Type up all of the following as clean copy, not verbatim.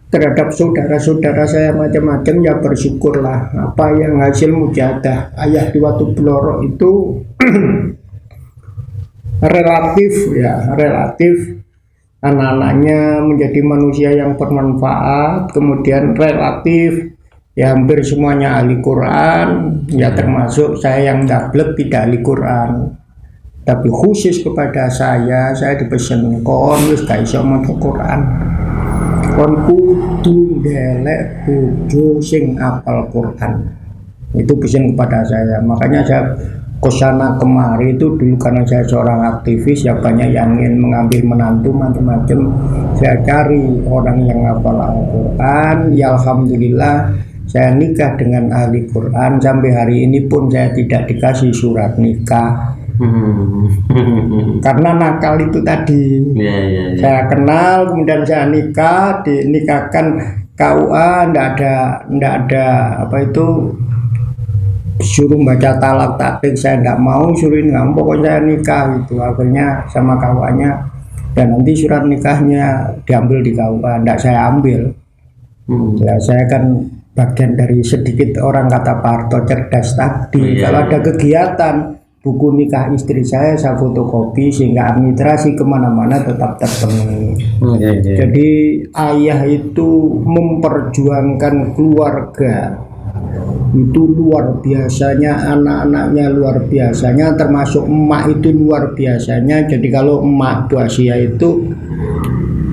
terhadap saudara-saudara saya macam-macam, ya bersyukurlah. Apa yang hasil mujahadah ayah di Watu Bloro itu relatif anak-anaknya menjadi manusia yang bermanfaat, kemudian relatif ya hampir semuanya ahli Quran, ya termasuk saya yang dablek tidak ahli Quran. Tapi khusus kepada saya dipesan kon wis gak iso maca Quran. Kon kudu ndelek bojo sing apal Quran. Itu pesan kepada saya. Makanya saya kesana kemari itu dulu karena saya seorang aktivis, ya banyak yang ingin mengambil menantu macam-macam. Saya cari orang yang hafal Al-Quran. Ya alhamdulillah saya nikah dengan ahli Quran. Sampai hari ini pun saya tidak dikasih surat nikah. Karena nakal itu tadi. Saya kenal, kemudian saya nikah, dinikahkan KUA, ndak ada apa itu suruh baca talak taktik, saya nggak mau, suruhin nggak, pokoknya saya nikah gitu. Akhirnya sama KUA-nya, dan nanti surat nikahnya diambil di KUA, ndak saya ambil. Ya saya kan bagian dari sedikit orang kata Pak Harto cerdas tadi. Kalau ada kegiatan buku nikah istri saya fotokopi sehingga administrasi kemana-mana tetap terpenuhi. Jadi ayah itu memperjuangkan keluarga itu luar biasanya, anak-anaknya luar biasanya, termasuk emak itu luar biasanya. Jadi kalau emak Bu Asia itu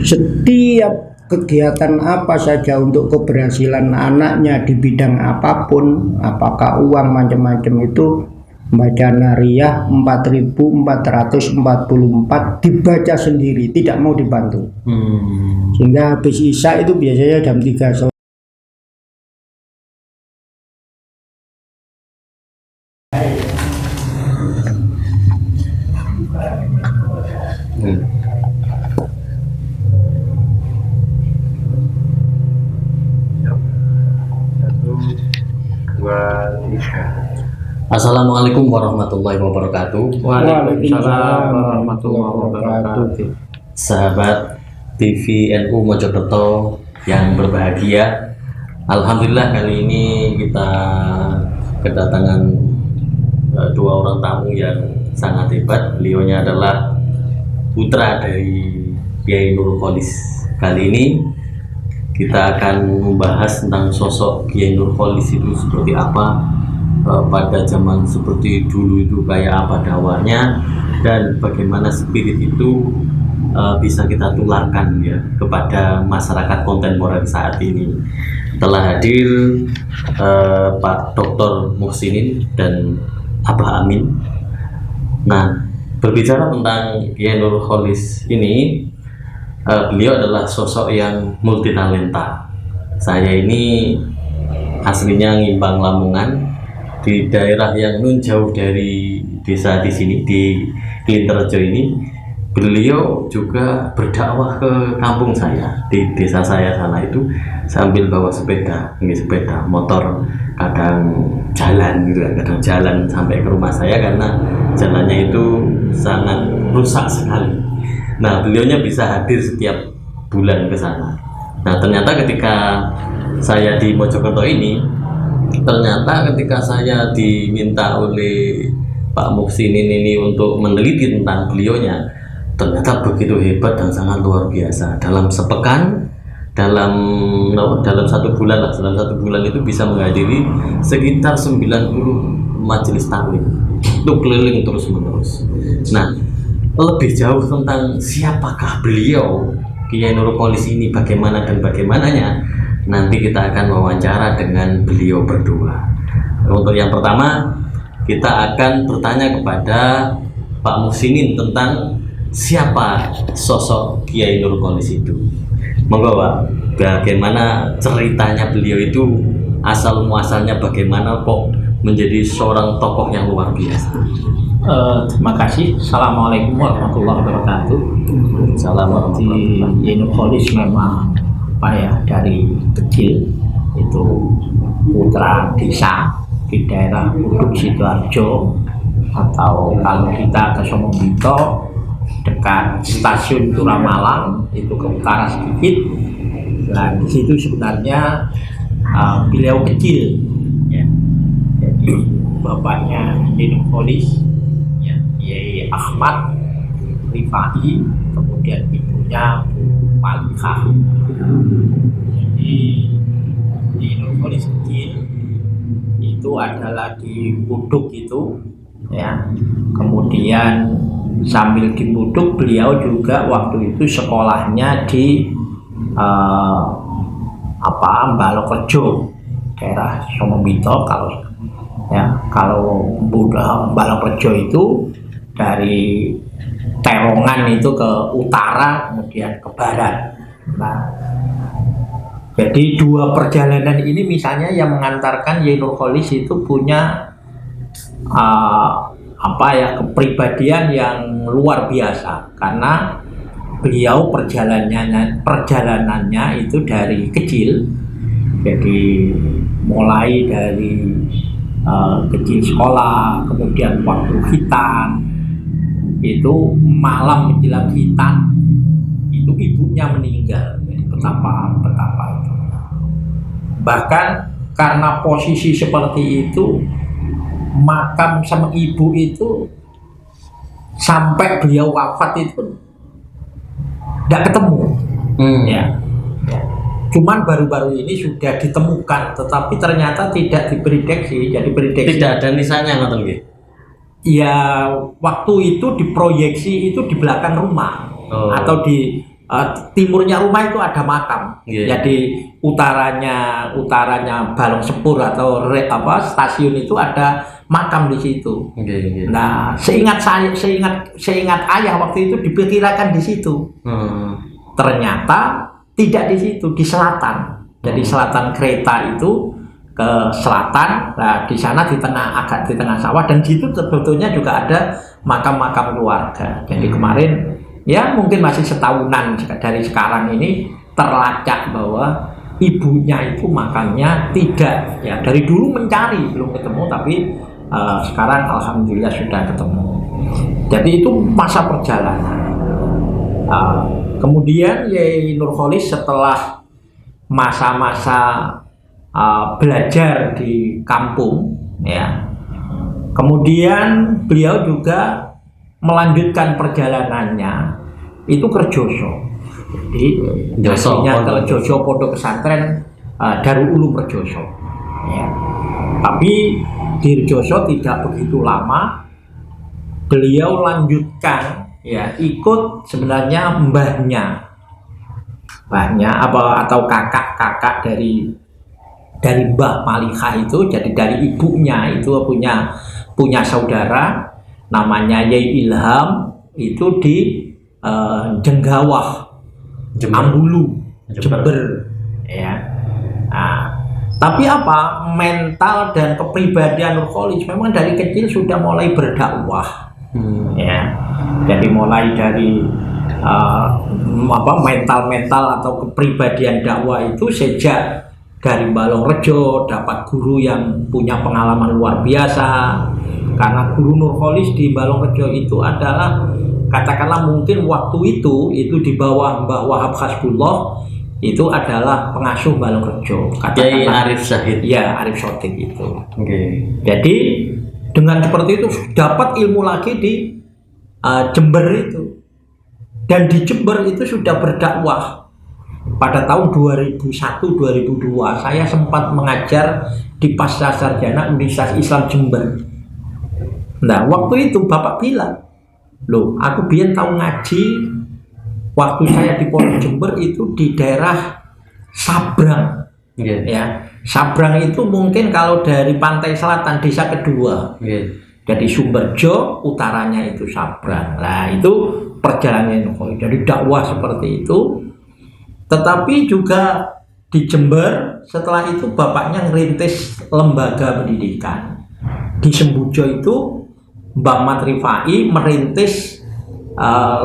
setiap kegiatan apa saja untuk keberhasilan anaknya di bidang apapun, apakah uang macam-macam itu, baca nariyah 4444 dibaca sendiri, tidak mau dibantu. Sehingga habis isya itu biasanya jam 3 sore. Assalamualaikum warahmatullahi wabarakatuh. Waalaikumsalam warahmatullahi wabarakatuh. Sahabat TV NU Mojokerto yang berbahagia, alhamdulillah kali ini kita kedatangan dua orang tamu yang sangat hebat. Beliaunya adalah putra dari Kiai Nurul Kholis. Kali ini kita akan membahas tentang sosok Kiai Nurul Kholis itu seperti apa, pada zaman seperti dulu itu kayak apa dakwahnya, dan bagaimana spirit itu bisa kita tularkan ya kepada masyarakat kontemporer saat ini. Telah hadir Pak Dr. Muhsinin dan Abah Amin. Nah, berbicara tentang Kiai Nurul Kholis ini, beliau adalah sosok yang multitalenta. Saya ini aslinya Ngimbang Lamongan, di daerah yang nun jauh dari desa di sini, di Klinterjo ini. Beliau juga berdakwah ke kampung saya, di desa saya sana itu, sambil bawa sepeda motor, kadang jalan gitu, kadang jalan sampai ke rumah saya karena jalannya itu sangat rusak sekali. Nah, beliaunya bisa hadir setiap bulan ke sana. Nah, ternyata ketika saya di Mojokerto ini, ternyata ketika saya diminta oleh Pak Muhsinin ini untuk meneliti tentang beliaunya, ternyata begitu hebat dan sangat luar biasa. Dalam sepekan, dalam satu bulan itu bisa menghadiri sekitar 90 majelis taklim. Itu keliling terus menerus. Nah, lebih jauh tentang siapakah beliau Kiai Nurul Kholis ini, bagaimana dan bagaimananya, nanti kita akan wawancara dengan beliau berdua. Untuk yang pertama, kita akan bertanya kepada Pak Muhsinin tentang siapa sosok Kiai Nurul Kholis itu. Monggo Pak, bagaimana ceritanya beliau itu, asal muasalnya bagaimana kok menjadi seorang tokoh yang luar biasa. Terima kasih. Assalamualaikum warahmatullahi wabarakatuh. Kiai Nurul Kholis memang dari kecil itu putra desa di daerah Uduk Sidoarjo, atau kalau kita ke Somongbito dekat stasiun Turamalang, itu ke utara sedikit. Nah, di situ sebenarnya beliau kecil, ya. Jadi bapaknya Nurholis, ya, Yai Ahmad Rifai, kemudian ibunya Malikah. Jadi di Nurholis kecil itu adalah di Buduk itu, ya. Kemudian sambil di Buduk beliau juga waktu itu sekolahnya di Balokrejo, daerah Somobito. Kalau Balokrejo itu dari Terongan itu ke utara, kemudian ke barat. Nah, jadi dua perjalanan ini misalnya yang mengantarkan Yai Nurholis itu punya kepribadian yang luar biasa, karena beliau perjalanannya itu dari kecil. Jadi mulai dari kecil sekolah, kemudian waktu khitan, itu malam menjelang khitan itu ibunya meninggal. Betapa itu. Bahkan karena posisi seperti itu, makam sama ibu itu sampai beliau wafat itu tidak ketemu. Ya. Cuman baru-baru ini sudah ditemukan, tetapi ternyata tidak diprediksi. Jadi prediksi tidak ada nisannya, ngoten nggih. Ya, waktu itu diproyeksi itu di belakang rumah, atau di timurnya rumah itu ada makam. Jadi utaranya Balong Sepur atau stasiun itu ada makam di situ. Nah, seingat ayah waktu itu diperkirakan di situ. Ternyata tidak di situ, di selatan. Jadi selatan kereta itu ke selatan. Nah, di sana agak di tengah sawah, dan di situ sebetulnya juga ada makam-makam keluarga. Jadi kemarin ya mungkin masih setahunan dari sekarang ini terlacak bahwa ibunya itu makamnya tidak, ya dari dulu mencari belum ketemu, tapi sekarang alhamdulillah sudah ketemu. Jadi itu masa perjalanan. Kemudian Yai Nurholis setelah masa-masa belajar di kampung, ya, kemudian beliau juga melanjutkan perjalanannya itu ke Rejoso. Jadi aslinya ke Rejoso, pondok pesantren Darul Ulum Rejoso. Ya. Tapi di Rejoso tidak begitu lama, beliau lanjutkan, ya, ikut sebenarnya mbahnya atau kakak dari Mbah Malikah itu. Jadi dari ibunya itu punya saudara namanya Yai Ilham, itu di Jenggawah, Ambulu, Jember, ya. Nah, tapi mental dan kepribadian Nurholis memang dari kecil sudah mulai berdakwah, ya. Jadi mulai dari mental atau kepribadian dakwah itu sejak dari Balongrejo dapat guru yang punya pengalaman luar biasa. Karena guru Nurholis di Balongrejo itu adalah, katakanlah mungkin waktu itu di bawah Mbah Wahab Hasbullah, itu adalah pengasuh Balongrejo. Yai Arif Syahid. Ya, Arif Syahid itu. Jadi dengan seperti itu dapat ilmu lagi di Jember itu. Dan di Jember itu sudah berdakwah. Pada tahun 2001-2002 saya sempat mengajar di Pasca Sarjana Universitas Islam Jember. Nah, waktu itu Bapak bilang, loh, aku biyen tahu ngaji waktu saya di Pondok Jember itu di daerah Sabrang. Ya, Sabrang itu mungkin kalau dari pantai selatan desa kedua. Jadi Sumberjo, utaranya itu Sabrang. Nah, itu perjalanan jadi dakwah seperti itu. Tetapi juga di Jember setelah itu bapaknya ngerintis lembaga pendidikan. Di Sembujo itu Mbah Mat Rifai merintis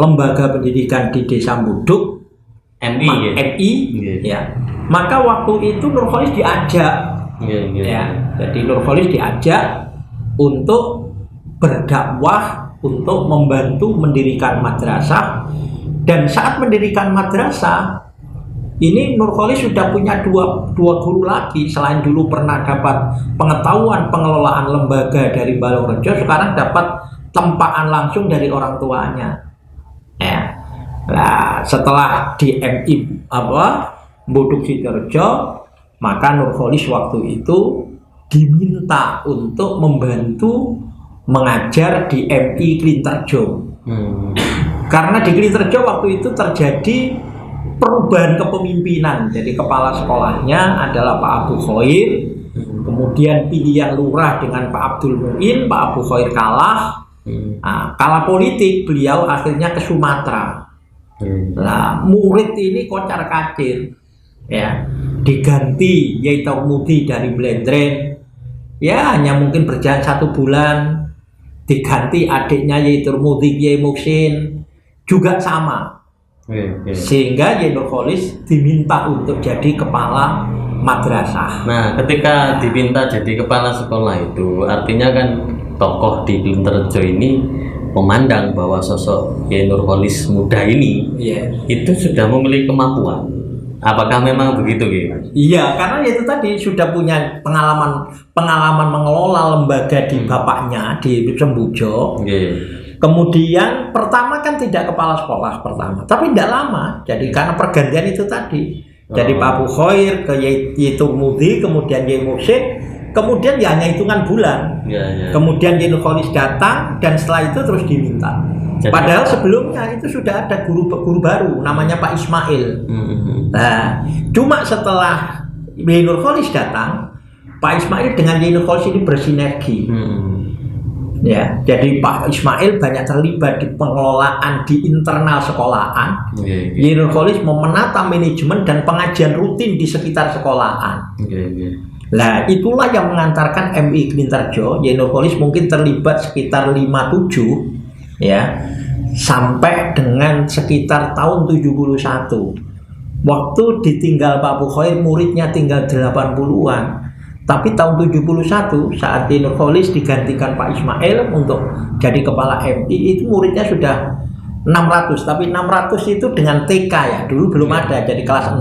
lembaga pendidikan di Desa Buduk, MI, ya. Maka waktu itu Nurholis diajak, ya. Jadi Nurholis diajak untuk berdakwah untuk membantu mendirikan madrasah. Dan saat mendirikan madrasah ini Nurkholis sudah punya dua guru lagi. Selain dulu pernah dapat pengetahuan pengelolaan lembaga dari Balongrejo, sekarang dapat tempaan langsung dari orang tuanya. Ya. Nah, setelah di MI Mbuduk Sidoarjo, maka Nurkholis waktu itu diminta untuk membantu mengajar di MI Klinterjo. Karena di Klinterjo waktu itu terjadi perubahan kepemimpinan. Jadi kepala sekolahnya adalah Pak Abu Khoir, kemudian pilihan lurah dengan Pak Abdul Muin, Pak Abu Khoir kalah. Nah, kalah politik, beliau akhirnya ke Sumatera. Nah, murid ini kocar kacir, ya, diganti Yai Turmudi dari Blendren, ya hanya mungkin berjalan 1 bulan, diganti adiknya Yai Turmudi, Yai Muksin, juga sama. Sehingga Yai Nurkholis diminta untuk jadi kepala madrasah. Nah, ketika diminta jadi kepala sekolah itu, artinya kan tokoh di Klinterjo ini memandang bahwa sosok Yai Nurkholis muda ini itu sudah memiliki kemampuan. Apakah memang begitu, Ki? Iya, karena itu tadi sudah punya pengalaman mengelola lembaga di bapaknya di Sembujo. Kemudian pertama kan tidak kepala sekolah pertama, tapi tidak lama. Jadi karena pergantian itu tadi. Jadi Pak Abu Khoir ke Yai Turmudi, kemudian Yai Muksin, kemudian ya hanya hitungan bulan. Kemudian Yai Nurkholis datang dan setelah itu terus diminta. Padahal sebelumnya itu sudah ada guru baru namanya Pak Ismail. Nah, cuma setelah Yai Nurkholis datang, Pak Ismail dengan Yai Nurkholis ini bersinergi. Ya, jadi Pak Ismail banyak terlibat di pengelolaan di internal sekolahan. Yai Nurkholis menata manajemen dan pengajian rutin di sekitar sekolahan. Nah, itulah yang mengantarkan MI Klinterjo. Yai Nurkholis mungkin terlibat sekitar 5-7, ya, sampai dengan sekitar tahun 71. Waktu ditinggal Pak Abu Khoir, muridnya tinggal 80-an. Tapi tahun 71 saat Yai Nurkholis digantikan Pak Ismail untuk jadi kepala MI, itu muridnya sudah 600, tapi 600 itu dengan TK ya, dulu belum ada. Jadi kelas 0,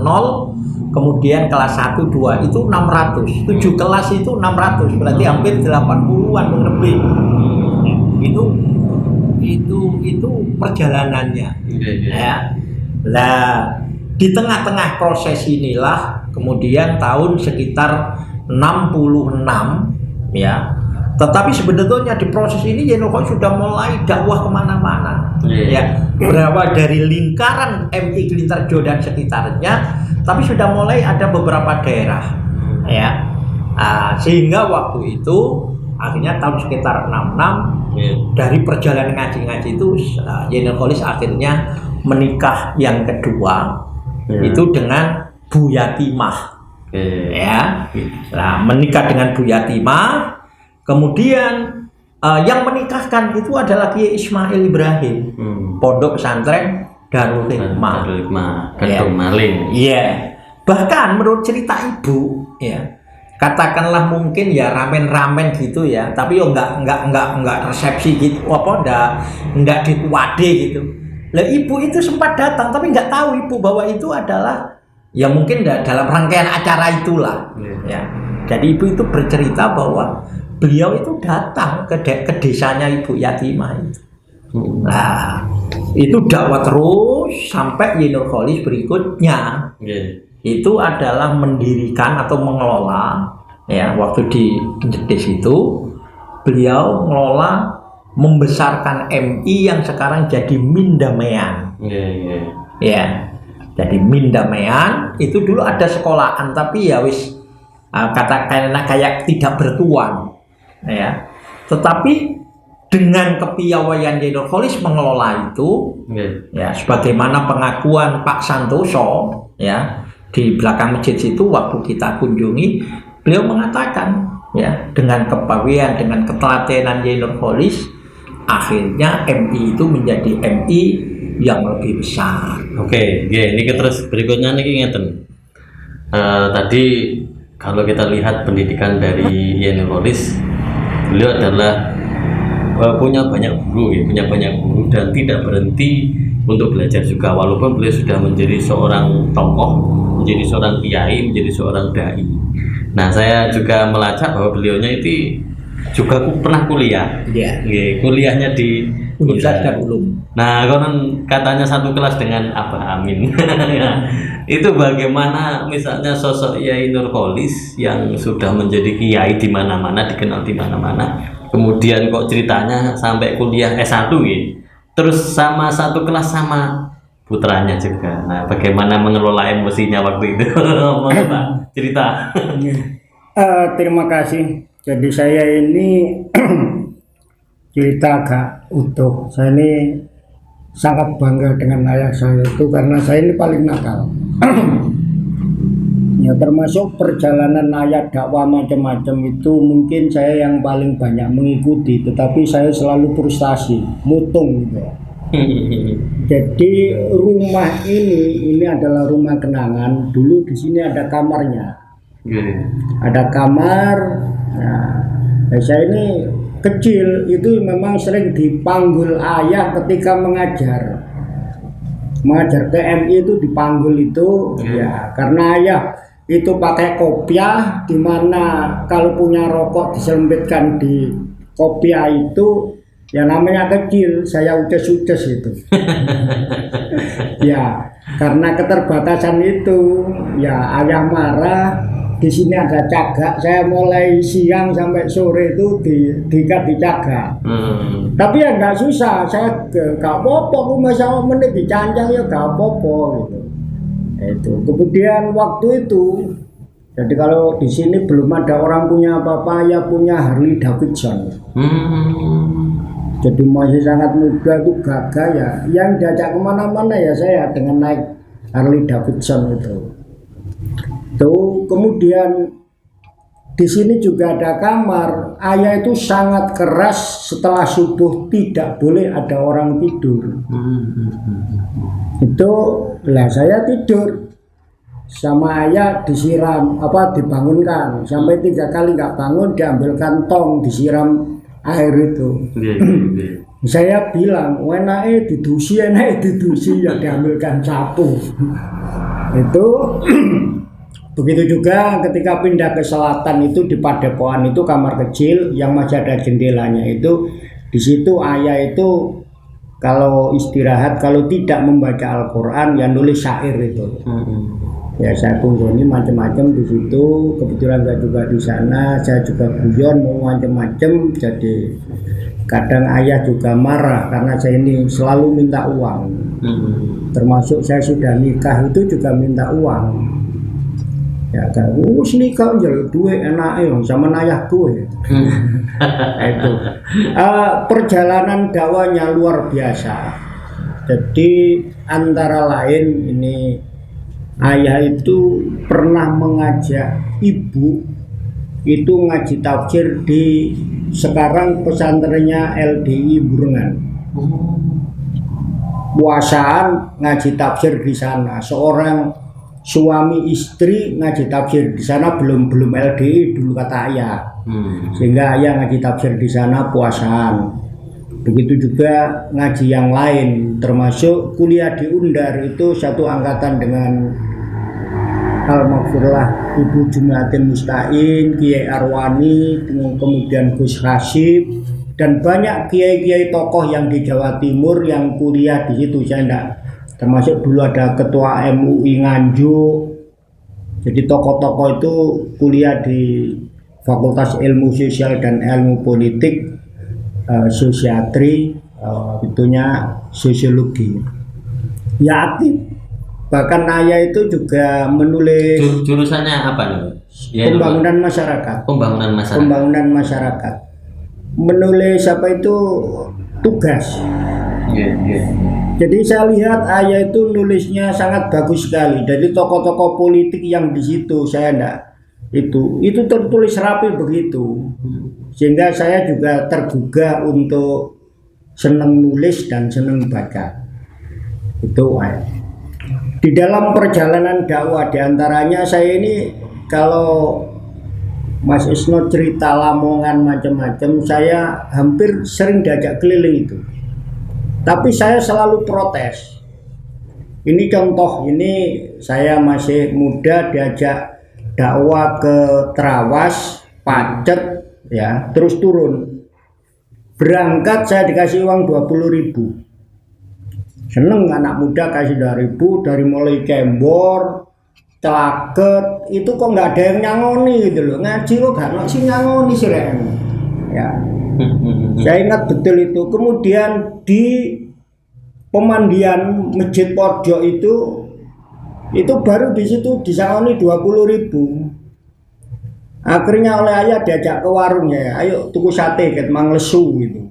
kemudian kelas 1, 2 itu 600, 7 kelas itu 600, berarti hampir 80-an lebih. Itu perjalanannya. Ya. Nah, di tengah-tengah proses inilah kemudian tahun sekitar 66, ya. Tetapi sebetulnya di proses ini Yai Nurkholis sudah mulai dakwah kemana-mana, ya. Berawal dari lingkaran MI Klinterjo dan sekitarnya, tapi sudah mulai ada beberapa daerah, ya. Sehingga waktu itu akhirnya tahun sekitar 66 dari perjalanan ngaji-ngaji itu Yai Nurkholis akhirnya menikah yang kedua itu dengan Bu Yatimah. Ya, nah, menikah dengan Bu Yatimah, kemudian yang menikahkan itu adalah Kiai Ismail Ibrahim, Pondok Pesantren Darul Hikmah, Kedung Maling. Iya, bahkan menurut cerita ibu, ya, katakanlah mungkin ya ramen gitu ya, tapi yo enggak resepsi gitu, enggak dituade gitu. Lah ibu itu sempat datang, tapi nggak tahu ibu bahwa itu adalah ya mungkin dalam rangkaian acara itulah, ya. Jadi ibu itu bercerita bahwa beliau itu datang ke desanya Ibu Yatimah itu. Nah, itu dakwah terus sampai Yai Nurkholis berikutnya. Itu adalah mendirikan atau mengelola, ya, waktu di Jedes itu beliau mengelola membesarkan MI yang sekarang jadi Mindamean. Ya. Jadi Mindamean itu dulu ada sekolahan, tapi ya wis katakanlah kayak tidak bertuan, ya. Tetapi dengan kepiawaian Yai Nurkholis mengelola itu, ya, sebagaimana pengakuan Pak Santoso, ya, di belakang masjid situ waktu kita kunjungi, beliau mengatakan, ya, dengan kepawian, dengan ketelatenan Yai Nurkholis, akhirnya MI itu menjadi MI yang lebih besar. Oke, ini terus berikutnya nih ngeten. Tadi kalau kita lihat pendidikan dari Yai Nurkholis, beliau adalah punya banyak guru ya, punya banyak guru dan tidak berhenti untuk belajar juga, walaupun beliau sudah menjadi seorang tokoh, menjadi seorang kiai, menjadi seorang dai. Nah, saya juga melacak bahwa beliaunya itu juga pernah kuliah. Iya. Kuliahnya di Universitas Darul Ulum. Nah, konon katanya satu kelas dengan Abah Amin. Itu bagaimana misalnya sosok Yai Nurholis yang sudah menjadi kiai di mana-mana, dikenal di mana-mana. Kemudian kok ceritanya sampai kuliah S1 gitu. Terus sama satu kelas sama putranya juga. Nah, bagaimana mengelola emosinya waktu itu? Mana Pak? Cerita. Terima kasih. Jadi saya ini cerita agak utuh. Saya ini sangat bangga dengan ayah saya itu karena saya ini paling nakal. Ya, termasuk perjalanan ayah dakwah macam-macam itu mungkin saya yang paling banyak mengikuti, tetapi saya selalu frustasi, mutung gitu. Jadi rumah ini adalah rumah kenangan. Dulu di sini ada kamarnya. Ada kamar. Nah, saya ini kecil itu memang sering dipanggil ayah ketika mengajar PMI itu dipanggil itu ya karena ayah itu pakai kopiah, di mana kalau punya rokok diselempitkan di kopiah itu ya namanya kecil, saya udes-udes itu. Ya karena keterbatasan itu ya ayah marah. Di sini ada cagak, saya mulai siang sampai sore itu diikat di cagak. Tapi ya nggak susah, saya nggak apa-apa, rumah saya menit dicancang ya nggak apa-apa gitu. Itu kemudian waktu itu, jadi kalau di sini belum ada orang punya apa-apa, ya punya Harley Davidson. Jadi masih sangat muda itu gagah ya, yang diajak kemana-mana ya saya dengan naik Harley Davidson itu. Tuh, kemudian di sini juga ada kamar. Ayah itu sangat keras setelah subuh tidak boleh ada orang tidur. Itu lah saya tidur sama ayah disiram dibangunkan sampai 3 kali nggak bangun, diambilkan tong disiram air itu. Saya bilang enake didusi ya diambilkan sapu. Itu begitu juga ketika pindah ke selatan itu di Padepokan itu kamar kecil yang masih ada jendelanya itu, di situ ayah itu kalau istirahat kalau tidak membaca Al-Qur'an ya nulis syair itu. Ya saya kunjungi macam-macam di situ, kebetulan saya juga di sana, saya juga guyon mau macam-macam, jadi kadang ayah juga marah karena saya ini selalu minta uang. Termasuk saya sudah nikah itu juga minta uang. Ya kan, nikah njaluk duit enake sama ayahku ya. Itu perjalanan dakwahnya luar biasa. Jadi antara lain ini ayah itu pernah mengajak ibu itu ngaji tafsir di sekarang pesantrennya LDI Burengan. Puasaan ngaji tafsir di sana. Seorang suami istri ngaji tafsir di sana, belum LDI dulu kata ayah. Sehingga ayah ngaji tafsir di sana puasaan. Begitu juga ngaji yang lain, termasuk kuliah di Undar itu satu angkatan dengan Al-Maghfirullah Ibu Jumatin Mustain, Kiai Arwani, kemudian Gus Hasib, dan banyak kiai-kiai tokoh yang di Jawa Timur yang kuliah di situ. Saya enggak, termasuk dulu ada ketua MUI Nganjuk. Jadi tokoh-tokoh itu kuliah di Fakultas Ilmu Sosial dan Ilmu Politik, sosiatri, itunya sosiologi. Ya aktif. Bahkan ayah itu juga menulis jurusannya apa nih? Ya, pembangunan masyarakat. Pembangunan masyarakat. Menulis apa itu tugas. Jadi saya lihat ayah itu nulisnya sangat bagus sekali. Jadi tokoh-tokoh politik yang di situ saya enggak itu tertulis rapi begitu. Sehingga saya juga tergugah untuk senang nulis dan senang baca. Itu ayah. Di dalam perjalanan dakwah diantaranya saya ini kalau Mas Isno cerita Lamongan macam-macam, saya hampir sering diajak keliling itu. Tapi saya selalu protes. Ini contoh, ini saya masih muda diajak dakwah ke Trawas, Pacet, ya, terus turun. Berangkat saya dikasih uang 20.000. Seneng anak muda kasih 2.000 dari mulai Kembor, Celaket, itu kok nggak ada yang nyangoni gitu loh. Ngaji kok gak ada sih nyangoni sih ya. Saya ingat betul itu. Kemudian di pemandian Masjid Pojok itu baru di situ disangoni 20.000. Akhirnya oleh ayah diajak ke warungnya, ayo tuku sate ke Mang Lesu gitu.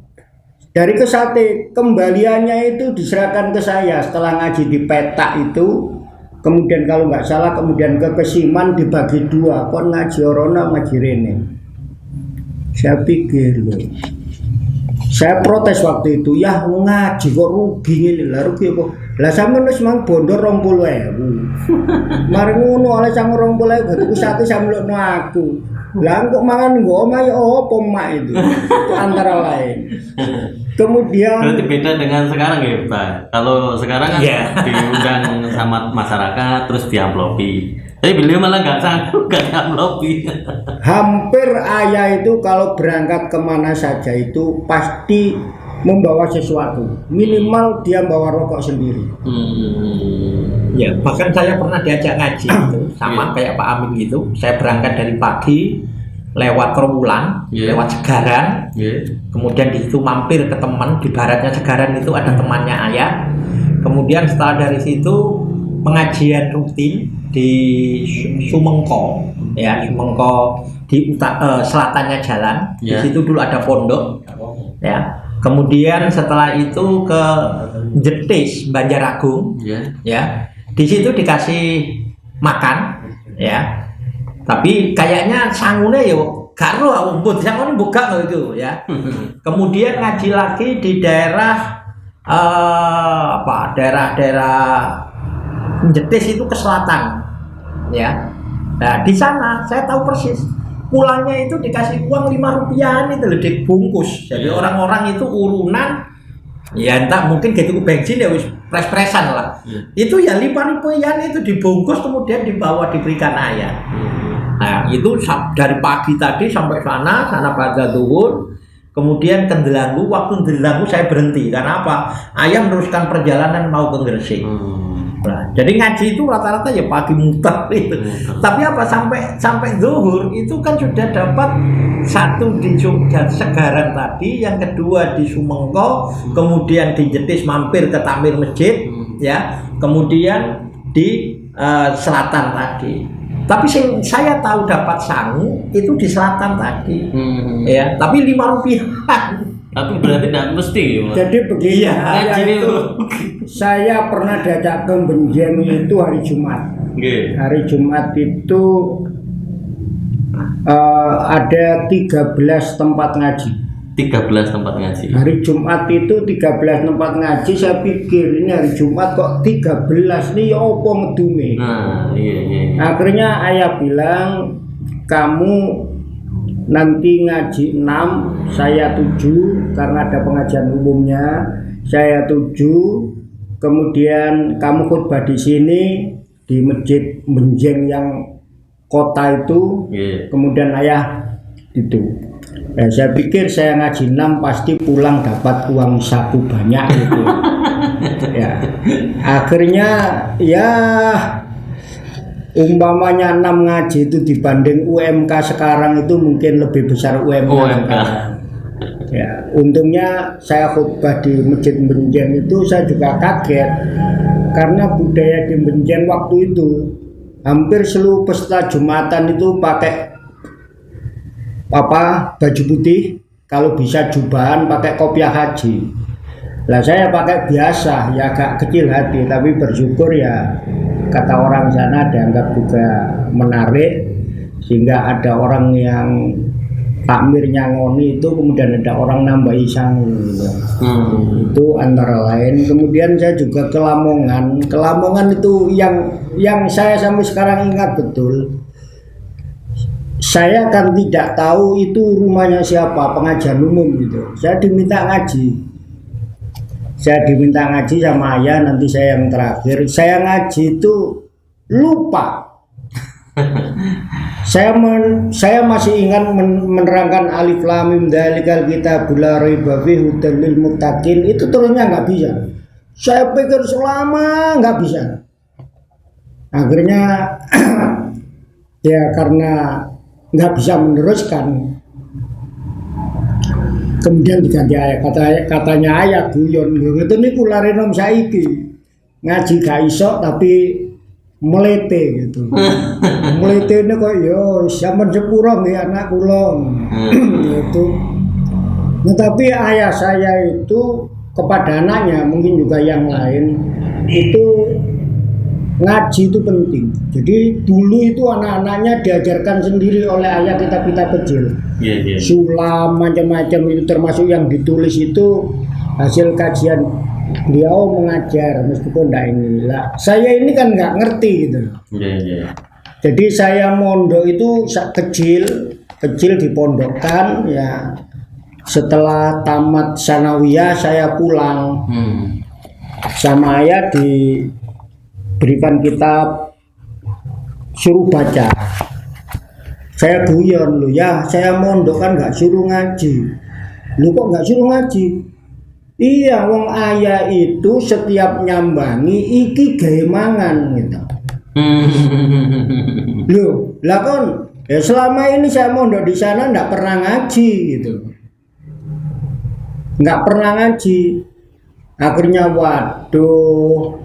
Dari ke sate, kembaliannya itu diserahkan ke saya setelah ngaji di petak itu. Kemudian kalau nggak salah, kemudian ke Kesiman dibagi 2, kon ngaji Orona, ngaji Rene. Saya pikir loh, saya protes waktu itu, ya ngaji kok rugi ini lah, rugi apa? Lah sama nus mang bondor 20.000. Mari ngono oleh sang 20.000 tuku sate samlokno aku. Lah kok mangan nggo omah apa mak itu? Itu antara lain. Kemudian berarti beda dengan sekarang ya Pak. Kalau sekarang kan diundang sama masyarakat terus diamplopi. Tapi beliau malah nggak sanggup, nggak diamplopi. Hampir ayah itu kalau berangkat kemana saja itu pasti membawa sesuatu. Minimal dia bawa rokok sendiri. Ya, bahkan saya pernah diajak ngaji itu sama kayak Pak Amin gitu. Saya berangkat dari pagi lewat Kerumulan, lewat Segaran, kemudian di situ mampir ke teman di baratnya Segaran itu ada temannya ayah. Kemudian setelah dari situ pengajian rutin di Sumengko, ya Sumengko di selatannya jalan. Di situ dulu ada pondok, ya. Kemudian setelah itu ke Jetis Banjaragung, ya. Di situ dikasih makan, ya. Tapi kayaknya sangune ya gak roh umput, sangune buka gitu ya. Kemudian ngaji lagi di daerah daerah Jetis itu ke selatan, ya. Nah di sana saya tahu persis. Pulangnya itu dikasih uang 5 rupiahan itu loh, dibungkus. Jadi orang-orang itu urunan, ya entah mungkin gitu bensin ya wis pres-presan lah. Itu ya 5 rupiahan itu dibungkus kemudian dibawa diberikan ayah. Nah itu dari pagi tadi sampai sana pada zuhur. Kemudian ke Delanggu, waktu Delanggu saya berhenti karena apa? Ayah meneruskan perjalanan mau ke Gresik. Nah, jadi ngaji itu rata-rata ya pagi muter itu. Tapi apa sampai zuhur itu kan sudah dapat satu di Segaran tadi, yang kedua di Sumengko, kemudian di Jetis mampir ke Takmir Masjid, ya, kemudian di selatan tadi. Tapi saya tahu dapat sangu itu di selatan tadi, ya. Tapi 5 rupiah. Tapi berarti tidak mesti. Jadi begini, saya pernah diajak ke Benjeng itu hari Jumat. Hari Jumat itu ada 13 tempat ngaji. 13 tempat ngaji. Hari Jumat itu 13 tempat ngaji. Saya pikir ini hari Jumat kok 13 nih, ya apa ngedume. Akhirnya ayah bilang, kamu nanti ngaji 6, saya 7 karena ada pengajian umumnya. Saya 7. Kemudian kamu khutbah di sini di Masjid Benjeng yang kota itu. Kemudian ayah itu. Saya pikir saya ngaji 6 pasti pulang dapat uang saku banyak gitu. Ya. Akhirnya ya umpamanya 6 ngaji itu dibanding UMK sekarang itu mungkin lebih besar UMK. Ya, untungnya saya khutbah di Masjid Benjeng itu saya juga kaget karena budaya di Benjeng waktu itu hampir seluruh peserta Jumatan itu pakai baju putih, kalau bisa jubahan pakai kopiah haji. Lah saya pakai biasa, ya agak kecil hati, tapi bersyukur ya kata orang sana dianggap juga menarik, sehingga ada orang yang takmir nyangoni itu, kemudian ada orang nambahi sangu gitu. Itu antara lain. Kemudian saya juga ke Lamongan. Ke Lamongan itu yang saya sampai sekarang ingat betul. saya kan tidak tahu itu rumahnya siapa, pengajian umum gitu. Saya diminta ngaji. Saya diminta ngaji sama ayah, nanti saya yang terakhir. Saya ngaji itu lupa. Saya masih ingat menerangkan alif lam mim dzalikal kitabul la raiba fihi hudal lil muttaqin, itu turunnya nggak bisa. Saya pikir selama nggak bisa. Akhirnya ya karena nggak bisa meneruskan, kemudian diganti ayat. Katanya ayat guyon itu niku lare nom saiki ngaji gak iso tapi melete gitu. Melete ini kok yo zaman sepuro nggih anak kula gitu. Nah, tapi ayah saya itu kepada anaknya, mungkin juga yang lain, itu ngaji itu penting. Jadi dulu itu anak-anaknya diajarkan sendiri oleh ayah kitab-kitab kecil. Sulam macam-macam itu, termasuk yang ditulis itu hasil kajian beliau mengajar, meskipun enggak inilah. Saya ini kan nggak ngerti gitu. Jadi saya mondok itu kecil dipondokkan ya. Setelah tamat sanawiyah saya pulang. Sama ayah diberikan kitab, suruh baca. Saya guyon lu ya, saya mondok kan nggak suruh ngaji. Lu kok nggak suruh ngaji? Iya, wong ayah itu setiap nyambangi iki gawe mangan gitu. Loh, lah kon ya selama ini saya mondok di sana nggak pernah ngaji gitu. Nggak pernah ngaji. Akhirnya waduh,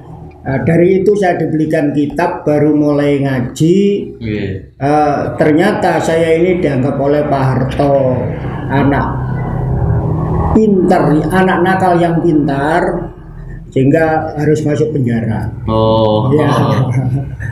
dari itu saya dibelikan kitab, baru mulai ngaji. Ternyata saya ini dianggap oleh Pak Harto anak pintar, anak nakal yang pintar, sehingga harus masuk penjara. Ya.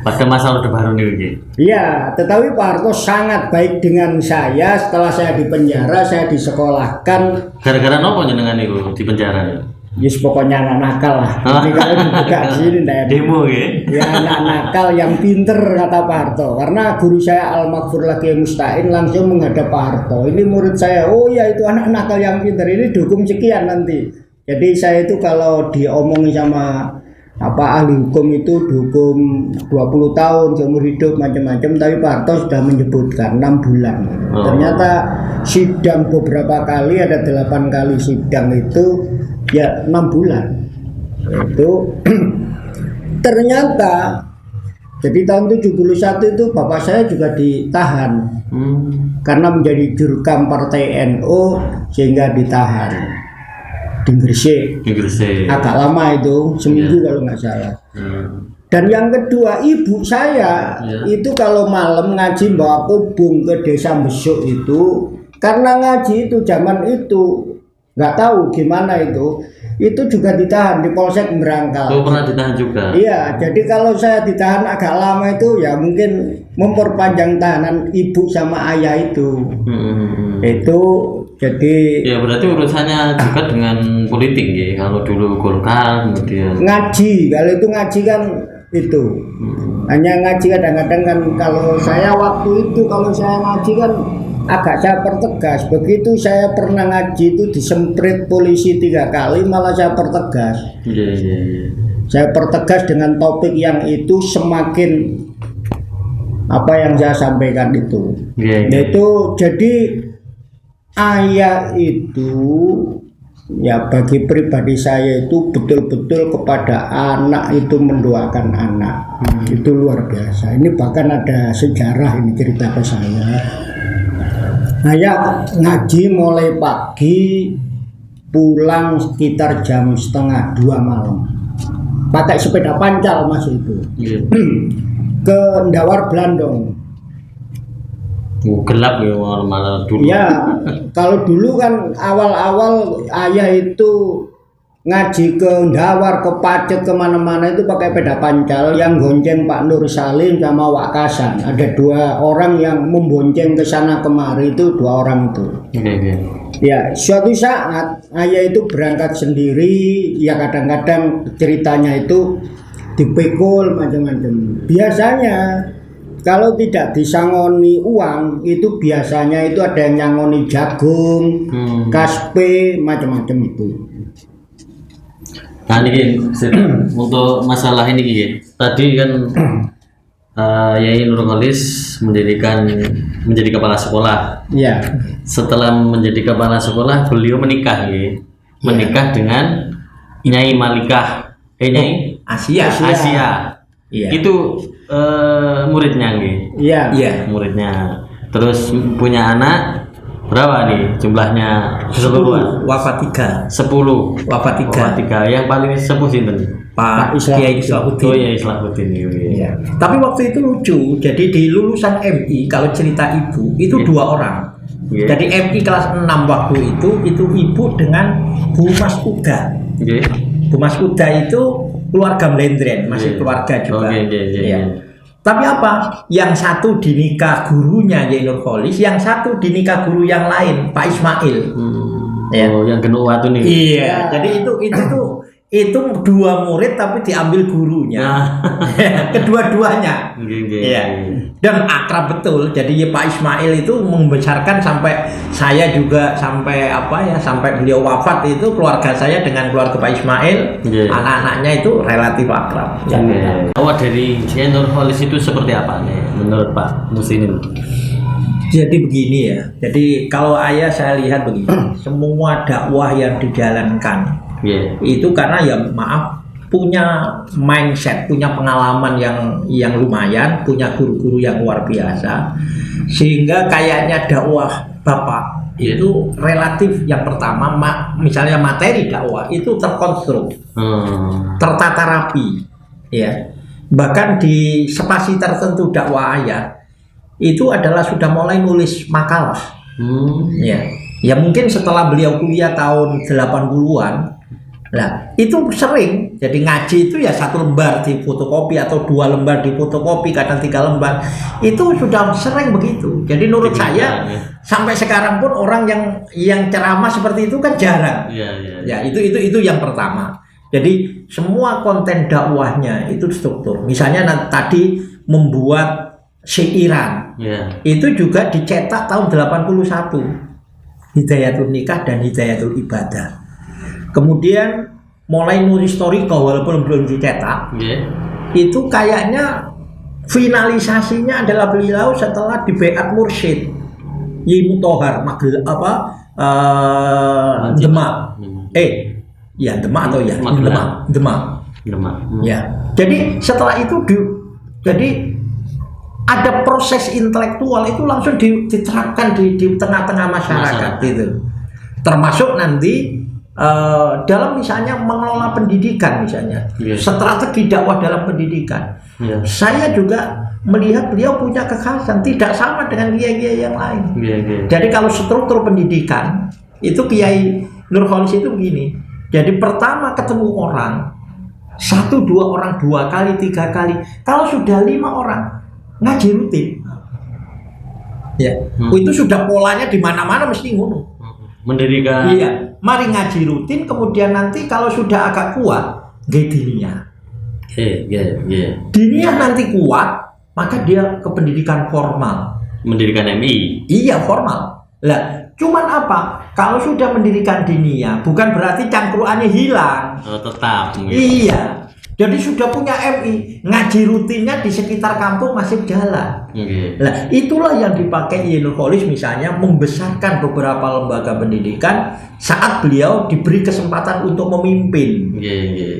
Pada masa Orde Baru nih. Iya, tetapi Pak Harto sangat baik dengan saya. Setelah saya di penjara, saya disekolahkan. Gara-gara nopo jenengan itu di penjara? Yes, pokoknya anak nakal lah. Jadi kalau dibuka sini demo ya. Ya anak nakal yang pinter kata Pak Harto. Karena guru saya Al-Maghfur Laki Mustain langsung menghadap Pak Harto. Ini murid saya. Oh ya, itu anak nakal yang pinter. Ini dihukum sekian nanti. Jadi saya itu kalau diomongi sama ahli hukum itu dihukum 20 tahun seumur hidup macam-macam, tapi Pak Harto sudah menyebutkan 6 bulan. Ternyata sidang beberapa kali, ada 8 kali sidang itu ya 6 bulan. Itu ternyata jadi tahun 71 itu bapak saya juga ditahan karena menjadi jurkam partai NU sehingga ditahan di Gresik. Agak lama itu, seminggu kalau nggak salah. Dan yang kedua, ibu saya itu kalau malam ngaji bawa kubung ke desa Besuk itu, karena ngaji itu zaman itu nggak tahu gimana itu juga ditahan di Polsek Merangkal. Pernah ditahan juga? Iya, jadi kalau saya ditahan agak lama itu ya mungkin memperpanjang tahanan ibu sama ayah itu. Itu jadi ya berarti urusannya juga dengan politik ya. Kalau dulu Golkar, kemudian ngaji, kalau itu ngaji kan itu hanya ngaji. Kadang-kadang kan kalau saya waktu itu kalau saya ngaji kan agak saya pertegas. Begitu saya pernah ngaji itu disemprit polisi 3 kali, malah saya pertegas. Saya pertegas dengan topik yang itu semakin apa yang saya sampaikan itu. Itu jadi ayat itu ya bagi pribadi saya itu betul-betul kepada anak itu mendoakan anak. Itu luar biasa. Ini bahkan ada sejarah, ini cerita ke saya. Saya ngaji mulai pagi, pulang sekitar jam 1:30 malam. Pakai sepeda pancal mas itu. Ke Ndawar Blandong. Gelap ya malah dulu. Ya, kalau dulu kan awal-awal ayah itu ngaji ke Ndawar, ke Pacet, kemana-mana itu pakai sepeda pancal. Yang gonceng Pak Nur Salim sama Wak Kasan. Ada 2 orang yang membonceng ke sana kemari, itu 2 orang itu. Ya, suatu saat ayah itu berangkat sendiri. Ya kadang-kadang ceritanya itu dipikul macam-macam. Biasanya kalau tidak disangoni uang itu biasanya itu ada yang nyangoni jagung, kaspe, macam-macam itu. Nah ini untuk masalah ini Ki, tadi kan Yai Nur Kholis menjadi kepala sekolah. Iya. Setelah menjadi kepala sekolah, beliau menikah Ki. Menikah dengan Nyai Malikah, Nyai Asia. Iya. Itu muridnya Ki. Iya. Muridnya. Terus punya anak berapa nih jumlahnya? 10. Wafat 3. 10. Wafat 3. Yang paling sepuh sinten? Pak Kiai Islahuddin. Oh ya Islahuddin. Iya. Tapi waktu itu lucu. Jadi di lulusan MI kalau cerita ibu itu 2 orang. Yeah. Jadi MI kelas 6 waktu itu ibu dengan Bu Mas Uda. Yeah. Bu Mas Uda itu keluarga Mlendren, masih keluarga juga. Iya. Tapi apa? Yang satu dinikah gurunya Yai Nur Kholis, yang satu dinikah guru yang lain, Pak Ismail. Ya. Oh, yang Genuk Watu nih. Iya. Jadi itu 2 murid tapi diambil gurunya. Kedua-duanya. Iya. Dan akrab betul. Jadi Pak Ismail itu membesarkan sampai saya juga sampai sampai beliau wafat itu keluarga saya dengan keluarga Pak Ismail, anak-anaknya itu relatif akrab. Awal dari Yai Nur Kholis itu seperti apa nih menurut Pak Muslimin? Jadi begini ya. Jadi kalau saya lihat begini, semua dakwah yang dijalankan itu karena ya maaf punya mindset, punya pengalaman yang lumayan, punya guru-guru yang luar biasa, sehingga kayaknya dakwah Bapak itu relatif yang pertama, misalnya materi dakwah itu terkonstruk, tertata rapi, ya. Bahkan di spasi tertentu dakwah ayah itu adalah sudah mulai nulis makalah, ya mungkin setelah beliau kuliah tahun 80-an. Nah, itu sering jadi ngaji itu ya 1 lembar di fotokopi atau 2 lembar di fotokopi, kadang 3 lembar. Itu sudah sering begitu. Jadi menurut saya sampai sekarang pun orang yang ceramah seperti itu kan jarang. Ya, itu yang pertama. Jadi semua konten dakwahnya itu struktur. Misalnya tadi membuat syairan. Itu juga dicetak tahun 81. Hidayatul Nikah dan Hidayatul Ibadah. Kemudian mulai nulis historical walaupun belum dicetak, itu kayaknya finalisasinya adalah beliau setelah di Baiat Mursyid Yai Mutohar Demak. Demak atau ya Demak. Ya. Jadi setelah itu jadi ada proses intelektual itu langsung diterapkan di tengah-tengah masyarakat gitu. Termasuk nanti dalam misalnya mengelola pendidikan misalnya, strategi dakwah dalam pendidikan. Saya juga melihat beliau punya kekhasan tidak sama dengan kiai-kiai yang lain. Jadi kalau struktur pendidikan itu Kiai Nur Kholis itu begini. Jadi pertama ketemu orang 1, 2 orang 2 kali 3 kali. Kalau sudah 5 orang ngaji rutin. Ya, itu sudah polanya di mana-mana mesti ngono. Mendirikan. Iya, mari ngaji rutin, kemudian nanti kalau sudah agak kuat, diniyah. Diniyah nanti kuat, maka dia ke pendidikan formal. Mendirikan MI. Iya, formal. Lah, cuman apa? Kalau sudah mendirikan diniyah, bukan berarti cangkruannya hilang. Oh, tetap. Iya. Jadi sudah punya MI, ngaji rutinnya di sekitar kampung masih jalan. Nah, itulah yang dipakai Yai Nur Kholis misalnya membesarkan beberapa lembaga pendidikan saat beliau diberi kesempatan untuk memimpin.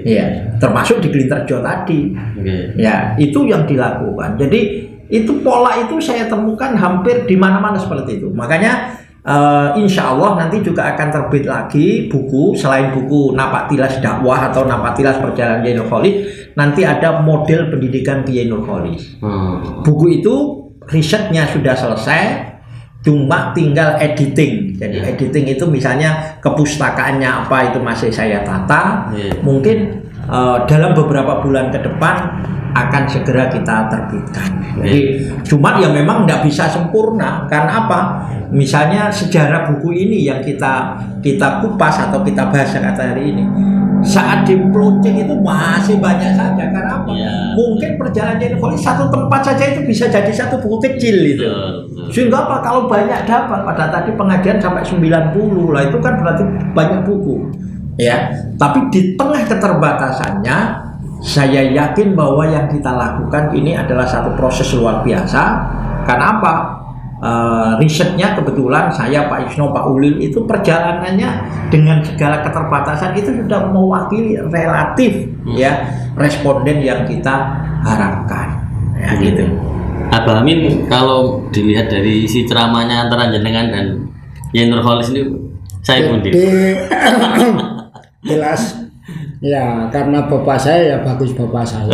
Ya, termasuk di Glinterjo tadi. Ya, itu yang dilakukan. Jadi itu pola itu saya temukan hampir di mana-mana seperti itu. Makanya insya Allah nanti juga akan terbit lagi buku, selain buku Napak Tilas Dakwah atau Napak Tilas Perjalanan Yai Nur Kholis, nanti ada model pendidikan Yai Nur Kholis. Buku itu risetnya sudah selesai, cuma tinggal editing. Jadi editing itu misalnya kepustakaannya apa itu masih saya tata. Mungkin dalam beberapa bulan ke depan akan segera kita terbitkan. Jadi cuma ya memang tidak bisa sempurna karena apa? Misalnya sejarah buku ini yang kita kupas atau kita bahas kata hari ini saat di peluncing itu masih banyak saja. Karena apa? Ya. Mungkin perjalanan infolis satu tempat saja itu bisa jadi satu buku kecil itu. Betul. Sehingga apa? Kalau banyak dapat, pada tadi pengajian sampai 90 lah, itu kan berarti banyak buku. Ya, tapi di tengah keterbatasannya, saya yakin bahwa yang kita lakukan ini adalah satu proses luar biasa. Karena apa? Risetnya kebetulan saya, Pak Isno, Pak Ulil itu perjalanannya dengan segala keterbatasan itu sudah mewakili relatif ya responden yang kita harapkan. Ya gitu. Abah Amin, kalau dilihat dari isi ceramahnya antara jenengan dan Yai Nurholis ini, saya pun Jadi jelas ya, karena bapak saya ya bagus bapak saya.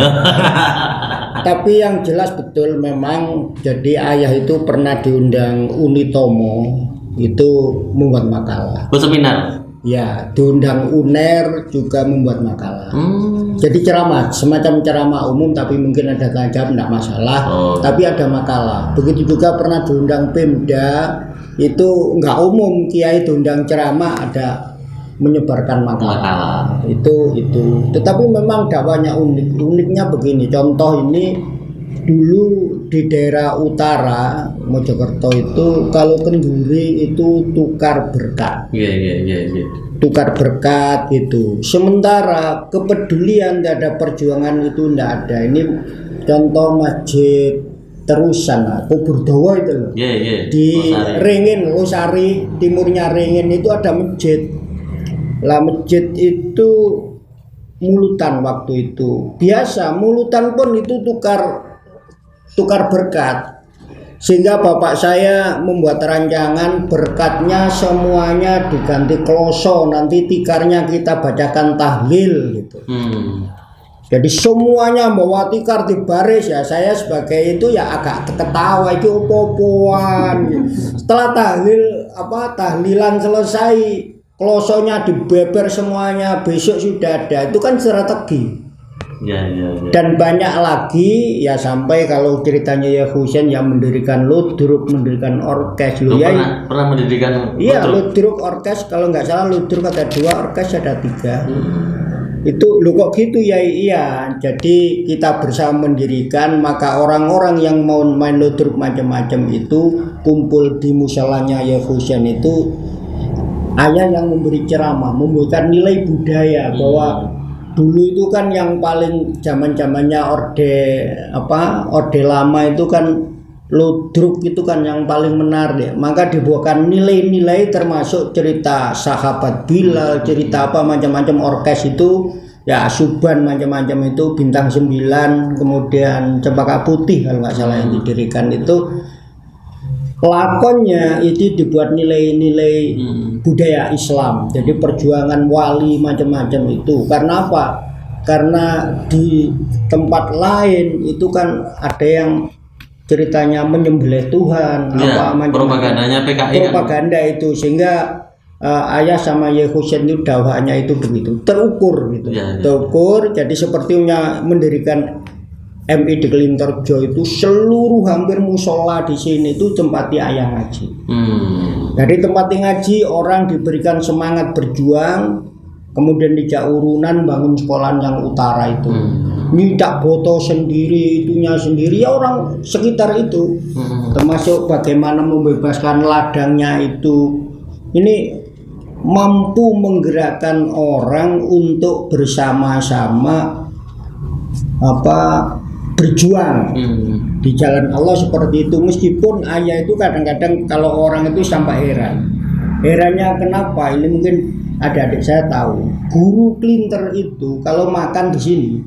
Tapi yang jelas betul memang, jadi ayah itu pernah diundang Unitomo itu membuat makalah. seminar. Ya, diundang UNER juga membuat makalah. Jadi ceramah, semacam ceramah umum, tapi mungkin ada keajaiban, tidak masalah. Tapi ada makalah. Begitu juga pernah diundang Pemda, itu nggak umum, kiai diundang ceramah, ada menyebarkan makalah. Itu. Tetapi memang dakwahnya unik. Uniknya begini, contoh ini dulu di daerah utara Mojokerto itu kalau kenduri itu tukar berkat. Iya. Tukar berkat gitu. Sementara kepedulian tidak ada, perjuangan itu tidak ada. Ini contoh masjid Terusan, Kuburdawa itu loh. Di Ringin, Losari, timurnya Ringin itu ada masjid. Lah masjid itu mulutan waktu itu. Biasa mulutan pun itu tukar berkat. Sehingga bapak saya membuat rancangan berkatnya semuanya diganti kloso, nanti tikarnya kita bacakan tahlil gitu. Jadi semuanya bawa tikar di baris, ya saya sebagai itu ya agak ketawa itu opo-opoan. Setelah tahlilan selesai, klosonya dibeber semuanya, besok sudah ada. Itu kan strategi. Ya. Dan banyak lagi ya, sampai kalau ceritanya ya Husain yang mendirikan Ludruk, mendirikan orkes lu ya. Pernah mendirikan. Iya, Ludruk orkes, kalau nggak salah Ludruk ada 2, orkes ada 3. Itu lu kok gitu ya? Iya. Jadi kita bersama mendirikan, maka orang-orang yang mau main Ludruk macam-macam itu kumpul di musolanya ya Husain itu. Ayah yang memberi ceramah, memberikan nilai budaya bahwa dulu itu kan yang paling zaman-zamannya orde lama itu kan Ludruk itu kan yang paling menarik. Maka dibawakan nilai-nilai termasuk cerita sahabat Bilal, cerita apa macam-macam orkes itu ya, Suban macam-macam itu, Bintang 9, kemudian Cempaka Putih kalau nggak salah yang didirikan itu. Lakonnya itu dibuat nilai-nilai budaya Islam, jadi perjuangan wali macam-macam itu. Karena apa? Karena di tempat lain itu kan ada yang ceritanya menyembelih Tuhan, ya, propagandanya PKI propaganda kan? Itu sehingga ayah sama Ye Husain itu dakwahnya itu begitu terukur gitu, terukur. Jadi sepertinya mendirikan MI di Kelinterjo itu seluruh hampir musola di sini itu tempati ayah ngaji. Dari tempati ngaji orang diberikan semangat berjuang, kemudian dijak urunan bangun sekolah yang utara itu. Minta boto sendiri, itunya sendiri ya orang sekitar itu. Termasuk bagaimana membebaskan ladangnya itu. Ini mampu menggerakkan orang untuk bersama-sama berjuang di jalan Allah seperti itu. Meskipun ayah itu kadang-kadang kalau orang itu sampai herannya kenapa, ini mungkin adik-adik saya tahu, guru Klinter itu kalau makan di sini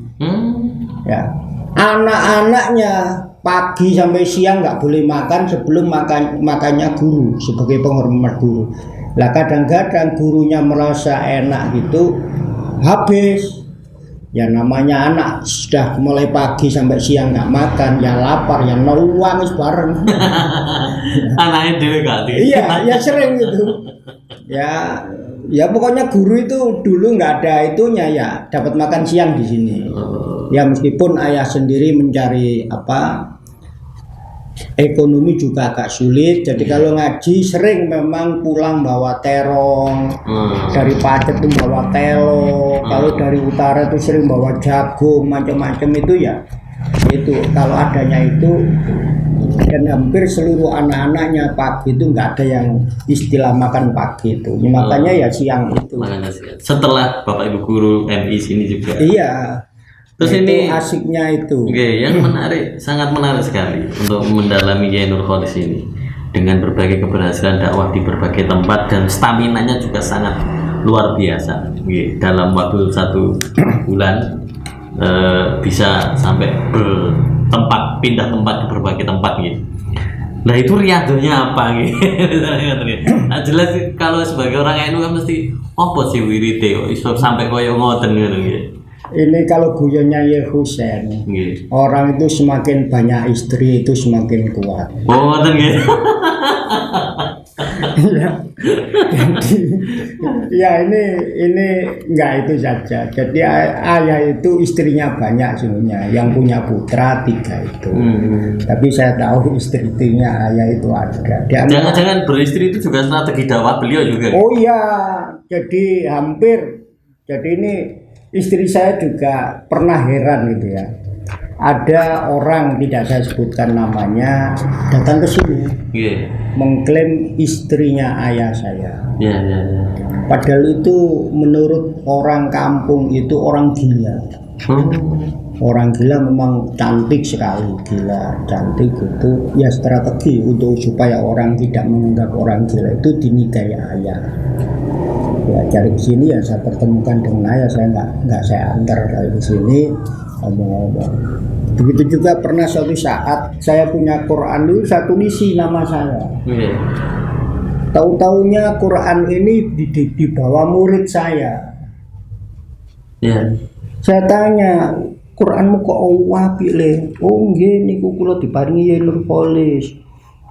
ya, anak-anaknya pagi sampai siang nggak boleh makan sebelum makannya guru sebagai penghormat guru. Lah kadang-kadang gurunya merasa enak gitu, habis. Ya namanya anak sudah mulai pagi sampai siang nggak makan, ya lapar, ya nangis bareng. Anaknya dewe ganti. Iya, ya sering gitu. Ya pokoknya guru itu dulu nggak ada itunya ya, dapat makan siang di sini. Ya meskipun ayah sendiri mencari ekonomi juga agak sulit. Jadi kalau ngaji sering memang pulang bawa terong, dari Pacet itu bawa telo, kalau dari utara itu sering bawa jagung, macam-macam itu ya. Itu kalau adanya itu, dan hampir seluruh anak-anaknya pagi itu nggak ada yang istilah makan pagi itu. Makanya ya siang itu. Setelah Bapak Ibu guru MI sini juga. Iya. Terus itu ini asiknya itu. Oke, yang menarik, sangat menarik sekali untuk mendalami Kiai Nurholis ini dengan berbagai keberhasilan dakwah di berbagai tempat dan staminanya juga sangat luar biasa. Oke, dalam waktu 1 bulan bisa sampai pindah tempat ke berbagai tempat gitu. Nah itu riadonya apa gitu? Nah, jelas kalau sebagai orang NU kan mesti apa sih wirite iso sampai koyo ngoten gitu. Ini kalau guyonnya ya Husain, orang itu semakin banyak istri itu semakin kuat. Oh, ngoten gitu. Ya, jadi ya ini enggak itu saja. Jadi ayah itu istrinya banyak sebenarnya, yang punya putra 3 itu. Tapi saya tahu istri-istrinya ayah itu ada. Jangan-jangan beristri itu juga strategi dakwah beliau juga. Oh iya, jadi hampir. Jadi ini istri saya juga pernah heran gitu ya. Ada orang, tidak saya sebutkan namanya, datang ke sini mengklaim istrinya ayah saya. Padahal itu menurut orang kampung itu orang gila. Orang gila memang cantik sekali, gila, cantik itu ya strategi untuk supaya orang tidak menganggap orang gila itu dinikahi ayah. Ya cari ke sini ya saya pertemukan dengan ayah, saya nggak saya antar dari sini ngomong-ngomong. Begitu juga pernah suatu saat saya punya Quran itu saya tulisi nama saya. Tahu-taunya Quran ini dibawa murid saya. Saya tanya, Quranmu kok apik le? Oh nggih niku kula diparingi Yai Nurholis.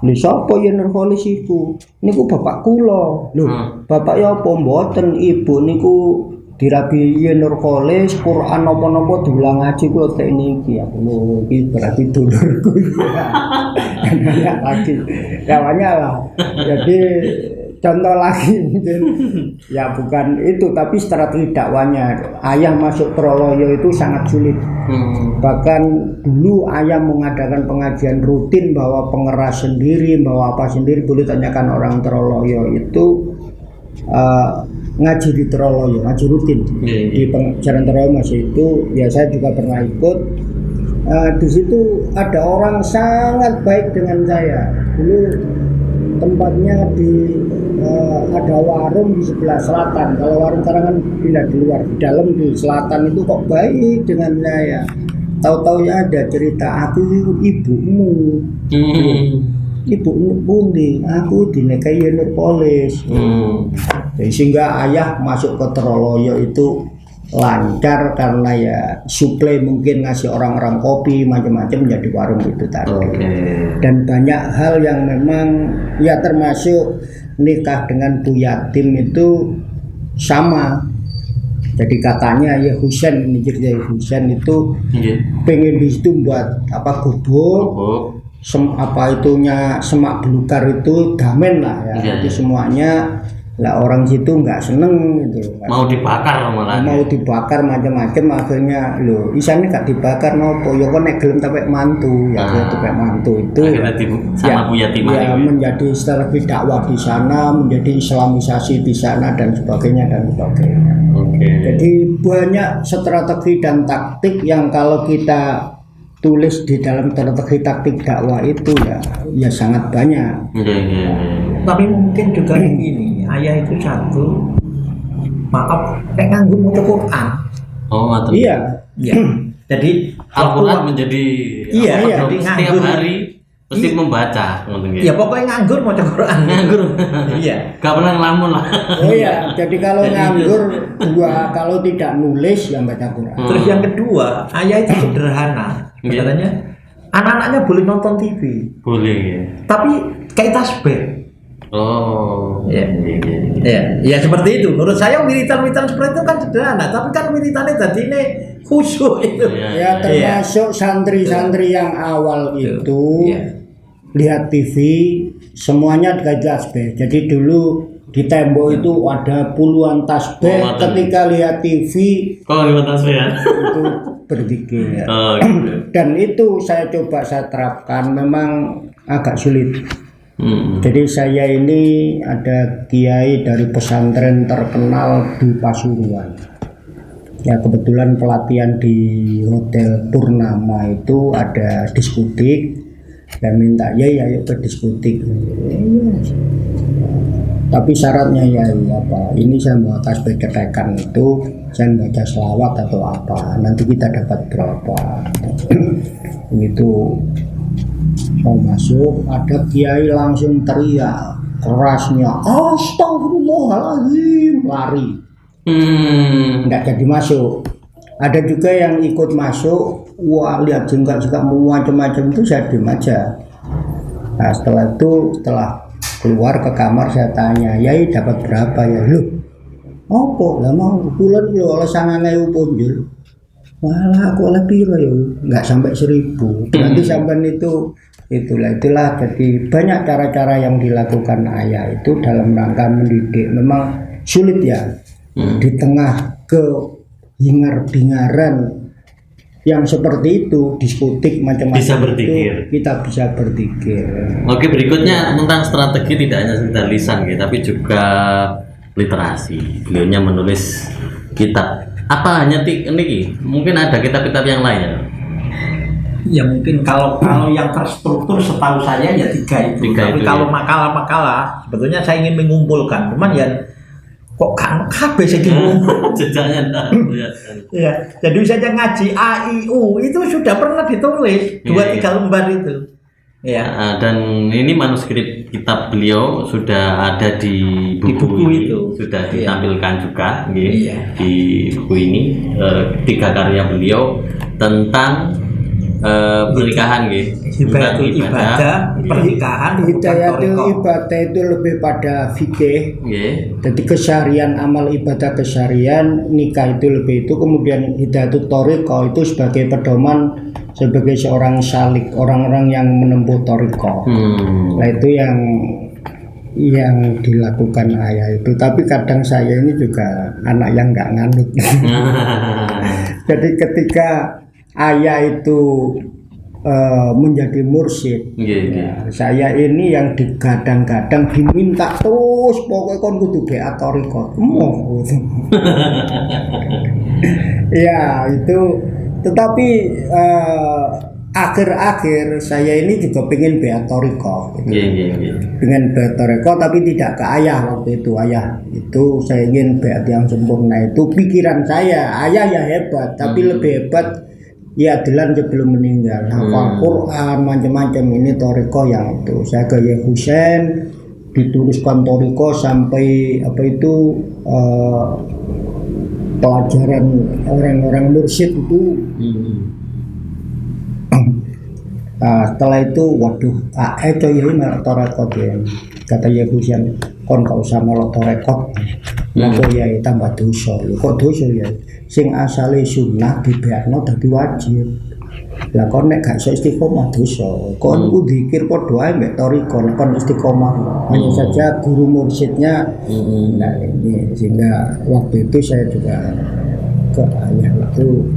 Lha sapa Yai Nurholis iku? Niku bapak kula. Lho, bapak ya apa mboten ibu niku dirabi Yai Nurholis, Quran napa-napa diulang ngaji kula tek niki. Aku lho iki berarti dulurku. Banyak lagi. Ya banyak lah. Jadi contoh lagi mungkin ya bukan itu, tapi strategi dakwanya ayah masuk Troloyo itu sangat sulit. Bahkan dulu ayah mengadakan pengajian rutin, bawa pengeras sendiri, bawa apa sendiri, boleh tanyakan orang Troloyo itu ngaji di Troloyo, ngaji rutin di pengajaran Troloyo masih itu. Ya saya juga pernah ikut. Di situ ada orang sangat baik dengan saya. Dulu tempatnya ada warung di sebelah selatan. Kalau warung sekarang kan pindah di luar, di dalam di selatan itu kok baik dengan saya. Tahu-taunya ada cerita, aku ibumu. Ibumu pundi? Aku dinikahi Yai Nurholis. Sehingga ayah masuk ke Troloyo itu lancar karena ya suplai mungkin ngasih orang-orang kopi macam-macam jadi warung itu tadi. Dan banyak hal yang memang ya termasuk nikah dengan Bu Yatim itu sama. Jadi katanya ya Husain, ya Husain itu pengen di situ buat apa gubuk, apa itunya semak belukar itu damen lah ya. Jadi semuanya lah orang situ nggak seneng gitu. Mau dibakar malah. Mau dibakar macam-macam, akhirnya lo isane gak dibakar nopo ya kok nek gelem tapek mantu ya tapek mantu itu sama Bu Yatim ya menjadi strategi dakwah di sana, menjadi islamisasi di sana dan sebagainya. Jadi banyak strategi dan taktik yang kalau kita tulis di dalam strategi taktik dakwah itu ya sangat banyak. Tapi mungkin juga begini, ayah itu satu, maaf, kayak nganggur mau Quran. Iya. Jadi Al-Quran menjadi setiap nganggur. hari mesti membaca. Ya pokoknya nganggur mau Quran. Nganggur. Iya. Gak pernah ngelamun lah. Oh iya, jadi kalau nganggur kalau tidak nulis ya baca Quran. Terus yang kedua, ayah itu sederhana. Katanya anak-anaknya boleh nonton TV. Boleh. Tapi kayak tasbih. Ya seperti itu. Menurut saya wiritan seperti itu kan sederhana, tapi kan wiritannya tadi ini khusyuk itu. Ya termasuk santri-santri yang awal itu lihat TV semuanya dikasih tasbih. Jadi dulu di tembok itu ada puluhan tasbih. Ketika lihat TV tasbih ya? itu berzikir. Gitu. Dan itu saya coba saya terapkan, memang agak sulit. Jadi saya ini ada kiai dari pesantren terkenal di Pasuruan. Ya kebetulan pelatihan di Hotel Purnama itu ada diskotik, dan minta ya ayo ke diskotik. Tapi syaratnya ya apa? Ini saya mau tasbih ketekan itu, saya baca selawat atau apa. Nanti kita dapat berapa? Begitu mau masuk, ada kiai langsung teriak kerasnya, astagfirullahaladzim, lari. Nggak jadi masuk. Ada juga yang ikut masuk, wah lihat juga macam-macam itu, saya diam aja. Nah setelah keluar ke kamar saya tanya, yai dapat berapa ya? Loh apa lah mau bulan lo oleh sangangai punjul, malah aku oleh piro ya, nggak sampai 1.000. Nanti sampai itulah jadi banyak cara-cara yang dilakukan ayah itu dalam rangka mendidik. Memang sulit ya di tengah kehingar-bingaran yang seperti itu, diskotik macam-macam bisa berzikir. Kita bisa berzikir. Oke, berikutnya tentang strategi tidak hanya sekedar lisan ya, tapi juga literasi. Beliaunya menulis kitab. Apa hanya ini? Mungkin ada kitab-kitab yang lain ya? Ya mungkin kalau yang terstruktur setahu saya ya 3 itu. Tapi kalau makalah-makalah sebetulnya saya ingin mengumpulkan, cuman ya kok kan kabeh sing diumpul jejaknya ya. Jadi saja ngaji AIU itu sudah pernah ditulis 2-3 lembar itu. Ya. Dan ini manuskrip kitab beliau sudah ada di buku itu. Sudah ditampilkan juga di buku ini 3 karya beliau tentang pernikahan ibadah, pernikahan, hidayatul ibadah itu lebih pada fikih. Jadi keseharian amal ibadah keseharian, nikah itu lebih itu, kemudian hidayatul thariqah itu sebagai pedoman sebagai seorang salik, orang-orang yang menempuh thariqah. Nah itu yang dilakukan ayah itu. Tapi kadang saya ini juga anak yang nggak nganut. Jadi ketika ayah itu menjadi mursyid, saya ini yang digadang-gadang diminta terus pokoknya kon kudu beat thariqah. Ya itu, tetapi akhir-akhir saya ini juga pengen beat thariqah. Pengen beat thariqah tapi tidak ke ayah waktu itu. Ayah itu saya ingin beat yang sempurna, itu pikiran saya. Ayah ya hebat, tapi lebih hebat ya Dilan sebelum meninggal, hafal Quran macam-macam. Ini thariqah yang itu. Saya ke Syekh Husain dituliskan thariqah sampai pelajaran orang-orang mursyid itu. Setelah itu waduh, itu ya melok thariqah ya. Kata Syekh Husain, kon gak usah melok thariqah. Monggo ya tambah dosa. Kok dosa ya? Sing asale sunnah dibekno dadi wajib. Lah kon nek gak iso istiqomah dosa. Kon ku zikir padha ae mek thariqah, kon istiqomah. Hanya saja guru mursyidnya. Nah ini sehingga waktu itu saya juga ke ayah itu.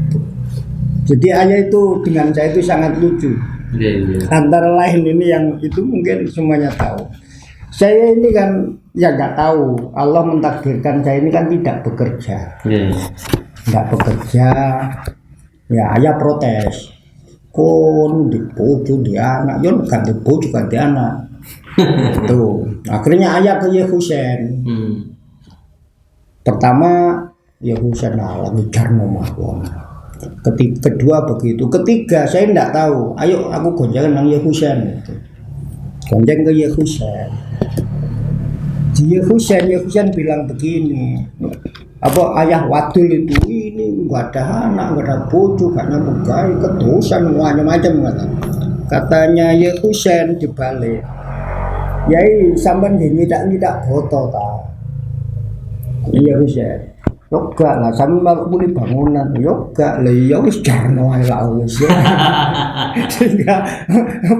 Jadi ayah itu dengan saya itu sangat lucu. Antara lain ini yang itu mungkin semuanya tahu. Saya ini kan ya nggak tahu, Allah mentakdirkan saya ini kan tidak bekerja. Nggak bekerja, ya ayah protes. Kon dipuju di anak, yo ganti bojo ganti anak. Tuh, akhirnya ayah ke Syekh Husain. Pertama Syekh Husain lagi jarno mawon. Kedua begitu, ketiga saya enggak tahu. Ayo aku gonjangan nang Syekh Husain gitu. Gonjang ke Syekh Husain. Syekh Husain bilang begini, apa ayah wadul itu ini nggak ada anak, nggak ada bojo, nggak nyambung gawe, kedosan macam-macam katanya Syekh Husain dibalik. Yai sampean nyidak boto ta. Syekh Husain. Yo gak lah, sampe malah muni bangunan. Yo gak lah, ya wis jarno ae lah wis. Sehingga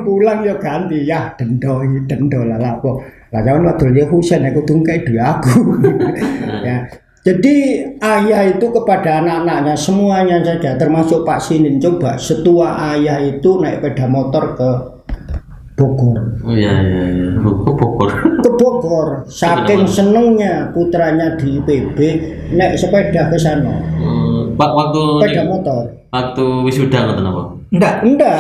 pulang yo ganti ya dendo lah apa. Lah jangan wadul ya Husain aku tungkai duit aku. Ya. Jadi ayah itu kepada anak-anaknya semuanya saja termasuk Pak Sinin, coba setua ayah itu naik sepeda motor ke Bogor. Oh iya. Bogor. Ke Bogor, saking senengnya putranya di IPB naik sepeda ke sana. Pak waktu Sepeda motor. Waktu wisuda ngoten apa? Enggak.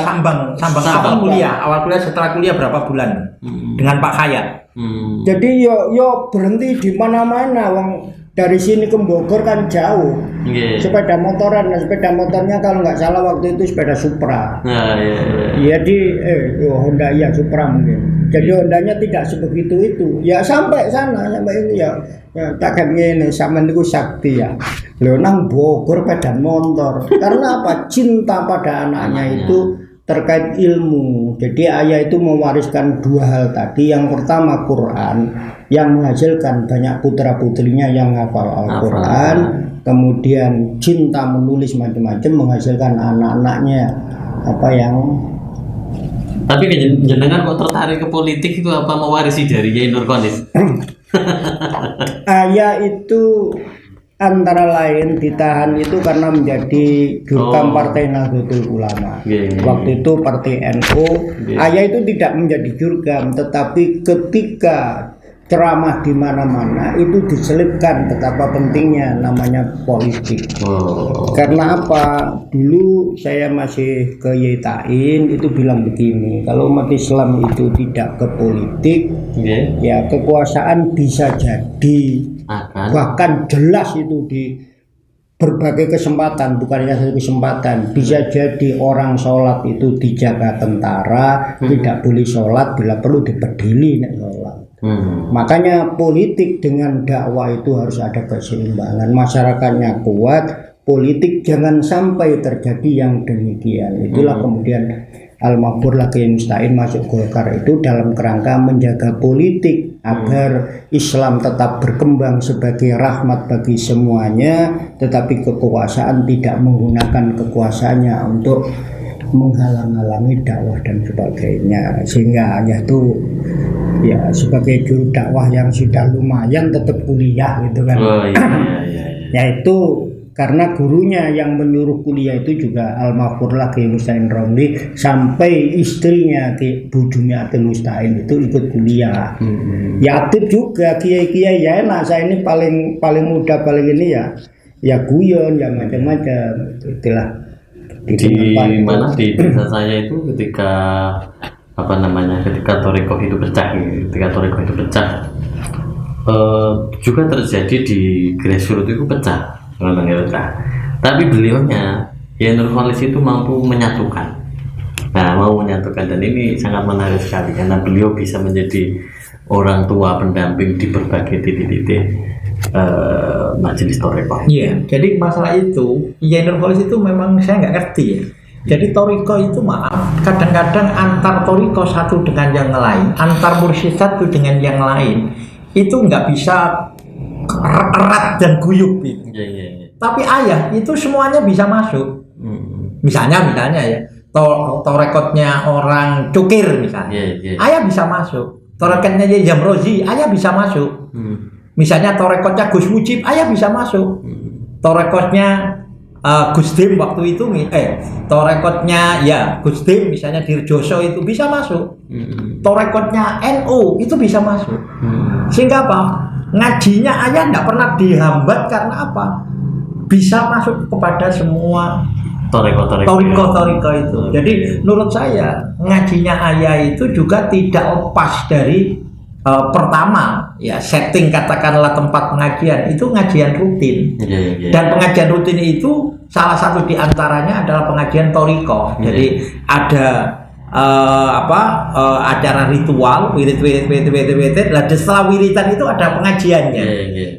Sambang awal kuliah setelah kuliah berapa bulan dengan Pak Khayat. Jadi yo berhenti di mana-mana, wong dari sini ke Bogor kan jauh. Sepeda motoran, sepeda motornya kalau nggak salah waktu itu sepeda Supra. Iya di Honda ya Supra mungkin. Jadi Hondanya tidak sebegitu itu. Ya sampai sana, sampai itu ya tak kayak gini, sama itu sakti ya. Lo nang Bogor sepeda motor. Karena apa? Cinta pada anaknya itu terkait ilmu. Jadi ayah itu mewariskan dua hal tadi. Yang pertama Quran, yang menghasilkan banyak putra putrinya yang hafal Al-Quran. Kemudian cinta menulis macam-macam menghasilkan anak-anaknya apa yang. Tapi jenengan kok tertarik ke politik itu apa mewarisi dari Yai Nurkolis? Ayah itu antara lain ditahan itu karena menjadi jurkam Partai Nahdlatul Ulama. Waktu itu Partai NU. Ayah itu tidak menjadi jurkam, tetapi ketika ceramah di mana-mana itu diselipkan betapa pentingnya namanya politik. Karena apa? Dulu saya masih ke Yetain itu bilang begini, kalau umat Islam itu tidak ke politik, ya kekuasaan bisa jadi bahkan jelas itu di berbagai kesempatan, bukannya satu kesempatan, bisa jadi orang sholat itu dijaga tentara, tidak boleh sholat, bila perlu dipedili nek sholat. Makanya politik dengan dakwah itu harus ada keseimbangan, masyarakatnya kuat, politik jangan sampai terjadi yang demikian. Itulah kemudian Al-Maghfur lagi Mustain masuk Golkar itu dalam kerangka menjaga politik agar Islam tetap berkembang sebagai rahmat bagi semuanya, tetapi kekuasaan tidak menggunakan kekuasaannya untuk menghalang-halangi dakwah dan sebagainya. Sehingga ayah itu ya sebagai juru dakwah yang sudah lumayan tetap kuliah gitu kan. Ya itu karena gurunya yang menyuruh kuliah itu juga Al-Maghfur lagi Mustain Romli, sampai istrinya bujunya Atin Mustain itu ikut kuliah. Ya aktif juga kiai-kiai ya enak, saya ini paling muda paling ini ya guyon ya macam-macam. Itulah di mana di desa saya itu ketika ketika Toriko itu pecah, juga terjadi di grassroots itu pecah. Tapi beliaunya Yai Nurkolis itu mampu menyatukan. Dan ini sangat menarik sekali karena beliau bisa menjadi orang tua pendamping di berbagai titik-titik majelis Toriko. Iya, jadi masalah itu Yai Nurkolis itu memang saya nggak ngerti ya. Jadi Toriko itu kadang-kadang antar Toriko satu dengan yang lain, antar mursyid satu dengan yang lain itu nggak bisa erat dan guyup gitu. Tapi ayah itu semuanya bisa masuk. Misalnya ya, torekotnya orang cukir misalnya, ayah bisa masuk. Torekotnya Jamrozi, ayah bisa masuk. Misalnya torekotnya Gus Mujib, ayah bisa masuk. Torekotnya Gus Dim waktu itu, torekotnya ya Gus Dim misalnya Dirjoso itu bisa masuk. Torekotnya NU itu bisa masuk. Sehingga apa? Ngajinya ayah tidak pernah dihambat karena apa? Bisa masuk kepada semua Toriko itu. Jadi menurut saya ngajinya ayah itu juga tidak lepas dari pertama ya setting katakanlah tempat pengajian itu ngajian rutin. Dan pengajian rutin itu salah satu diantaranya adalah pengajian Toriko. Jadi ada acara ritual wirid. Lah setelah wiridan itu ada pengajiannya.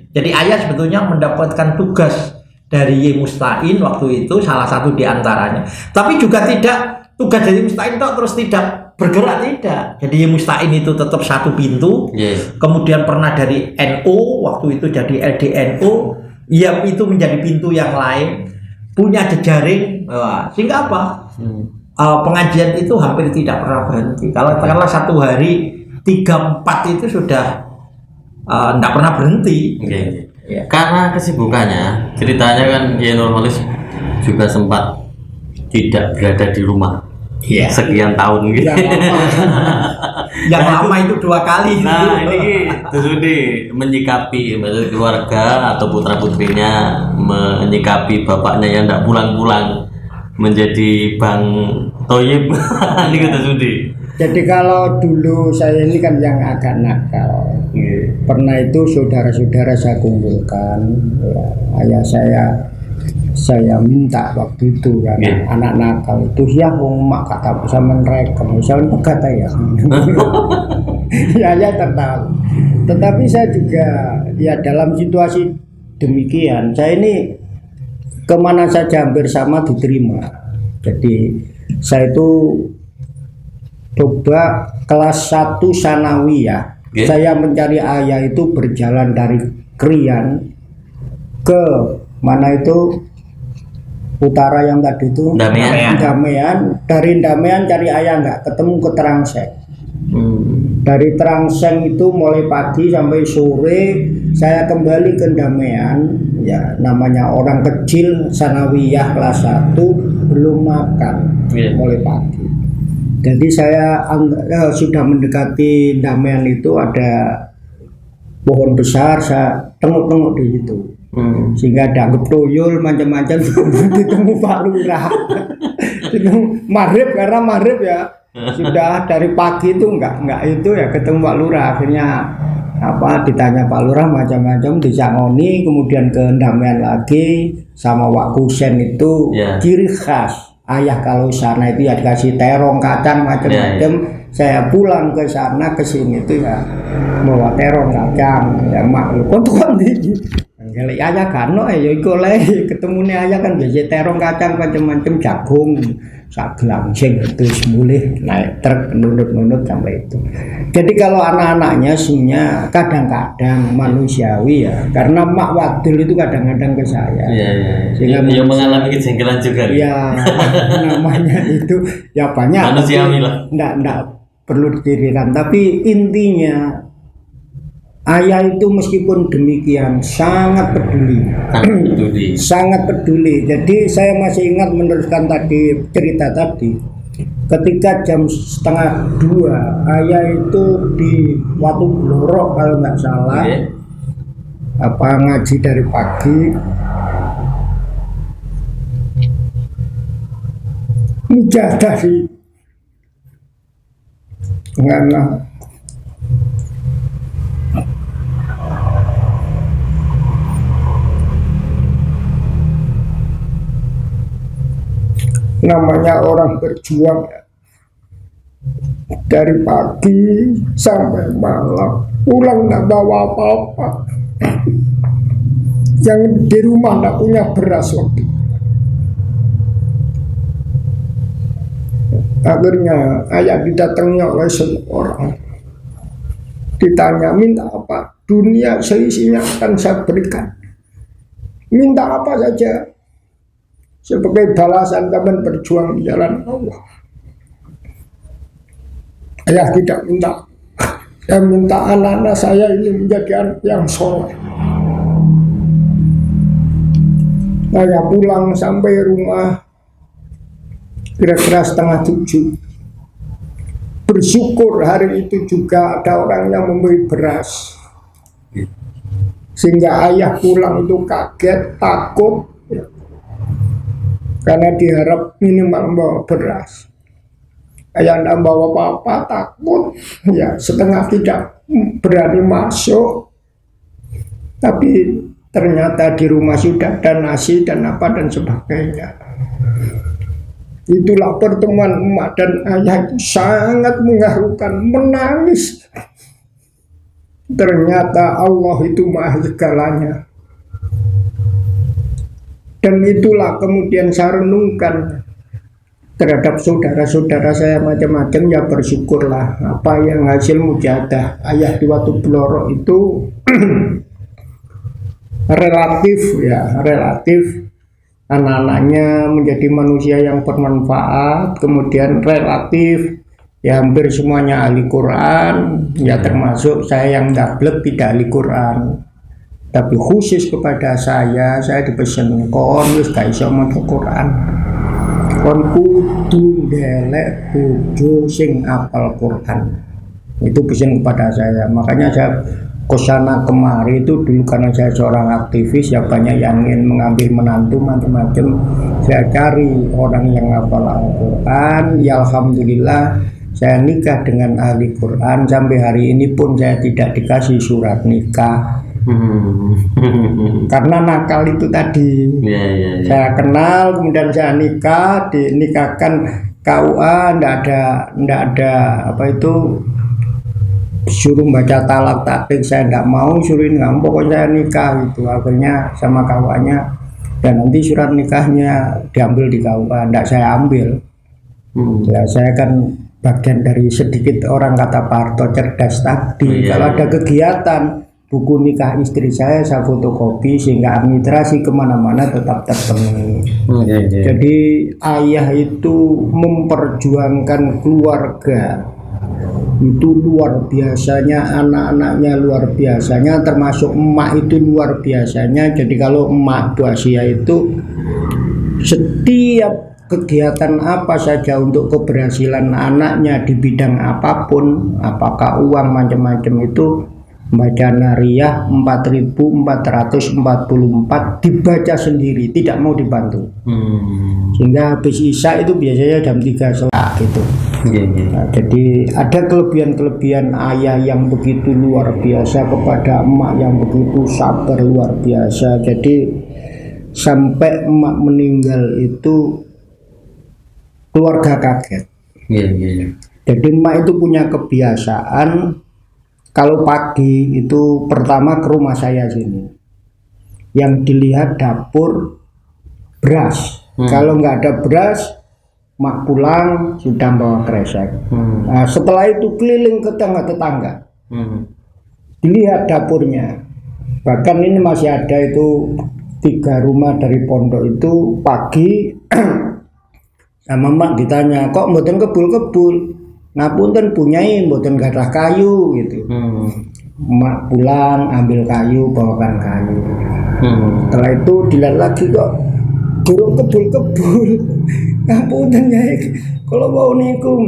Jadi ayah sebetulnya mendapatkan tugas dari Yai Mustain waktu itu salah satu diantaranya. Tapi juga tidak tugas dari Mustain terus tidak bergerak, tidak. Jadi Yai Mustain itu tetap satu pintu. Kemudian pernah dari NU waktu itu jadi LDNU. ya itu menjadi pintu yang lain, punya jejaring, sehingga apa? Pengajian itu hampir tidak pernah berhenti. Kalau katakanlah satu hari 3-4 itu sudah tidak pernah berhenti. Ya. Karena kesibukannya, ceritanya kan ya Nurholis juga sempat tidak berada di rumah sekian tahun gitu. Yang lama itu 2 kali. Nah ini Sudi menyikapi keluarga atau putra putrinya, menyikapi bapaknya yang tidak pulang-pulang menjadi Bang Toyib. Ini kata Sudi. Jadi kalau dulu saya ini kan yang agak nakal, pernah itu saudara-saudara saya kumpulkan, ya, ayah saya minta waktu itu kan, anak nakal itu ya mak kata sama mereka, saya pegat ya. Ya tertahu. Tetapi saya juga ya dalam situasi demikian, saya ini kemana saja hampir sama diterima. Jadi saya itu coba kelas 1 sanawiyah, saya mencari ayah itu berjalan dari Krian ke mana itu utara yang tadi itu Damean. Dari Damean cari ayah nggak ketemu ke Terangseng. Dari Terangseng itu mulai pagi sampai sore saya kembali ke Damean, ya namanya orang kecil sanawiyah kelas 1 belum makan mulai pagi. Jadi saya sudah mendekati Damean itu ada pohon besar, saya tengok-tengok di situ. Sehingga ada tuyul macam-macam ketemu Pak Lurah. Maghrib karena maghrib ya sudah dari pagi itu enggak itu ya ketemu Pak Lurah. Akhirnya ditanya Pak Lurah macam-macam, disangoni, kemudian ke Damean lagi sama Wak Kusen itu ciri khas. Ayah kalau sana itu ya dikasih terong kacang macam-macam. Saya pulang ke sana ke sini itu ya bawa terong kacang. Ya mak lu kontuan di. Kalau ayah kan ya iku le ketemu nih ayah kan biasa terong kacang macam-macam jagung sak langsing itu semulih naik truk nunut-nunut sampai itu. Jadi kalau anak-anaknya sebenarnya kadang-kadang manusiawi ya, karena mak wadul itu kadang-kadang ke saya. Sehingga yang mengalami kejengkelan juga. Iya, namanya itu ya banyak. Manusiawi lah. Enggak perlu dicirikan, tapi intinya ayah itu meskipun demikian sangat peduli. Sangat peduli. Jadi saya masih ingat meneruskan tadi cerita tadi. Ketika jam 1:30 ayah itu di Watu Blorok kalau nggak salah, ngaji dari pagi. Mujadah sih. Enggak. Namanya orang berjuang dari pagi sampai malam, pulang nggak bawa apa-apa. Yang di rumah nggak punya beras waktu. Akhirnya ayah didatangi oleh seorang, ditanya minta apa, dunia seisinya akan saya berikan, minta apa saja sebagai balasan teman berjuang di jalan Allah. Ayah tidak minta, saya minta anak-anak saya ini menjadi anak yang soleh. Saya pulang sampai rumah kira-kira 6:30. Bersyukur hari itu juga ada orang yang memberi beras, sehingga ayah pulang itu kaget, takut, karena diharap minimal bawa beras. Ayah tidak bawa apa-apa, takut, ya setengah tidak berani masuk. Tapi ternyata di rumah sudah ada nasi dan apa dan sebagainya. Itulah pertemuan emak dan ayah itu sangat mengharukan, menangis. Ternyata Allah itu maha segalanya. Dan itulah kemudian saya renungkan terhadap saudara-saudara saya macam-macam, ya bersyukurlah apa yang hasil mujahadah ayah di Watu Blorok itu relatif anak-anaknya menjadi manusia yang bermanfaat, kemudian relatif ya hampir semuanya ahli Quran, ya termasuk saya yang dablek tidak ahli Quran. Tapi khusus kepada saya dipesan kon wis gak iso maca Quran. Kon kudu ndelek bojo sing apal Quran. Itu pesan kepada saya. Makanya saya kesana kemari itu dulu karena saya seorang aktivis ya banyak yang ingin mengambil menantu macam-macam. Saya cari orang yang hafal Al-Quran. Ya alhamdulillah saya nikah dengan ahli Quran. Sampai hari ini pun saya tidak dikasih surat nikah. Karena nakal itu tadi. Saya kenal kemudian saya nikah, dinikahkan KUA, ndak ada apa itu suruh baca talak taktik, saya nggak mau, suruhin nggak, pokoknya saya nikah itu. Akhirnya sama KUA-nya dan nanti surat nikahnya diambil di KUA, nggak saya ambil. Ya saya kan bagian dari sedikit orang kata Pak Harto cerdas tadi. Kalau ada kegiatan buku nikah istri saya fotokopi sehingga administrasi kemana-mana tetap terpenuhi. Jadi ayah itu memperjuangkan keluarga itu luar biasanya, anak-anaknya luar biasanya, termasuk emak itu luar biasanya. Jadi kalau emak Bu Asia itu setiap kegiatan apa saja untuk keberhasilan anaknya di bidang apapun, apakah uang macam-macam itu, baca Nariyah 4444 dibaca sendiri, tidak mau dibantu. Sehingga habis Isya itu biasanya jam 3 selesai gitu. Nah, jadi ada kelebihan-kelebihan ayah yang begitu luar biasa kepada emak yang begitu sabar luar biasa. Jadi sampai emak meninggal itu keluarga kaget. Jadi emak itu punya kebiasaan kalau pagi itu pertama ke rumah saya sini, yang dilihat dapur beras. Kalau nggak ada beras, mak pulang sudah bawa kresek. Nah, setelah itu keliling ke tetangga, dilihat dapurnya. Bahkan ini masih ada itu 3 rumah dari pondok itu pagi sama mak ditanya, kok mboten kebul-kebul? Ngapunten punyai mboten gadah kayu gitu. Mak pulang ambil kayu, bawakan kayu. Setelah itu dilihat lagi, kok burung kebul-kebul. Ngapunten nyai, kalau mau niku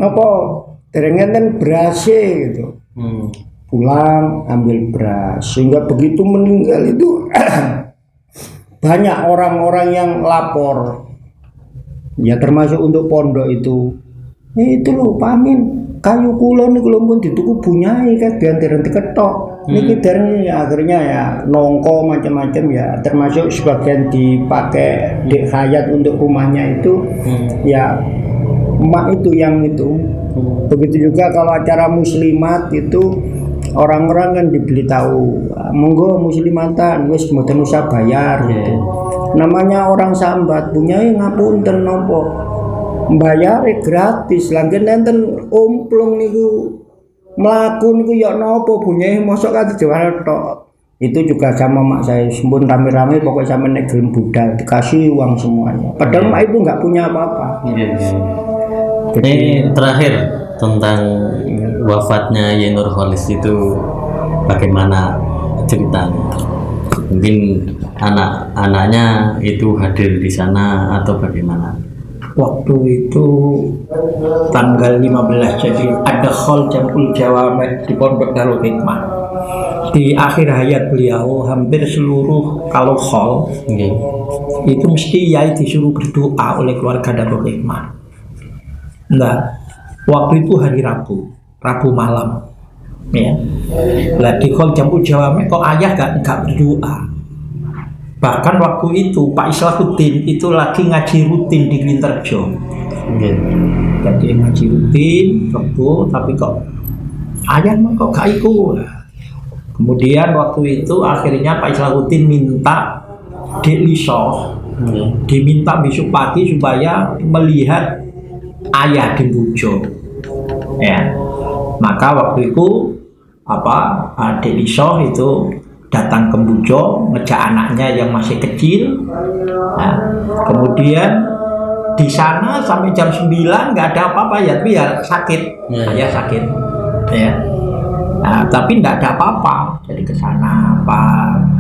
napa dereng enten beras gitu. Pulang ambil beras, sehingga begitu meninggal itu banyak orang-orang yang lapor. Ya termasuk untuk pondok itu. Itu loh Pak Amin, kayu kula niku lho pun dituku bunyai kan diantar-antar ketok. Niki dereng akhirnya ya nongko macam-macam ya, termasuk sebagian dipakai Dek Hayat untuk rumahnya itu. Ya emak itu yang itu. Begitu juga kalau acara muslimat itu orang-orang kan diberitahu, monggo muslimatan wis mboten usah bayar gitu. Namanya orang sambat bunyai ngapunten nopo bayar gratis, langgeng nenten omplong niku mlaku niku ya napa bunyai mosok kan jual tok. Itu juga sama mak saya, sempun rame-rame pokoknya sama nek gelem budal dikasih uang semuanya. Padahal mak itu nggak punya apa-apa. Ini terakhir tentang wafatnya Yai Nurholis itu bagaimana ceritanya? Mungkin anak-anaknya itu hadir di sana atau bagaimana? Waktu itu tanggal 15, jadi ada khol Jamul Jawame di Pondok Darul Hikmah. Di akhir hayat beliau hampir seluruh kalau khol itu mesti yai disuruh berdoa oleh keluarga Darul Hikmah. Nah, waktu itu hari Rabu malam, ya. Lah di khol Jamul Jawame kok ayah nggak berdoa. Bahkan waktu itu Pak Islahuddin itu lagi ngaji rutin di Winterjo. Jadi ngaji rutin, Rebo, tapi kok ayah mah kok gak ikut. Kemudian waktu itu akhirnya Pak Islahuddin minta Dek Liso, diminta besok pagi supaya melihat ayah di Bujo. Ya, maka waktu itu Dek Liso itu datang ke Mbujo ngejak anaknya yang masih kecil. Nah, kemudian di sana sampai jam 9 nggak ada apa-apa ya, tapi ya sakit, ayah sakit, ya. Nah, tapi nggak ada apa-apa, jadi ke sana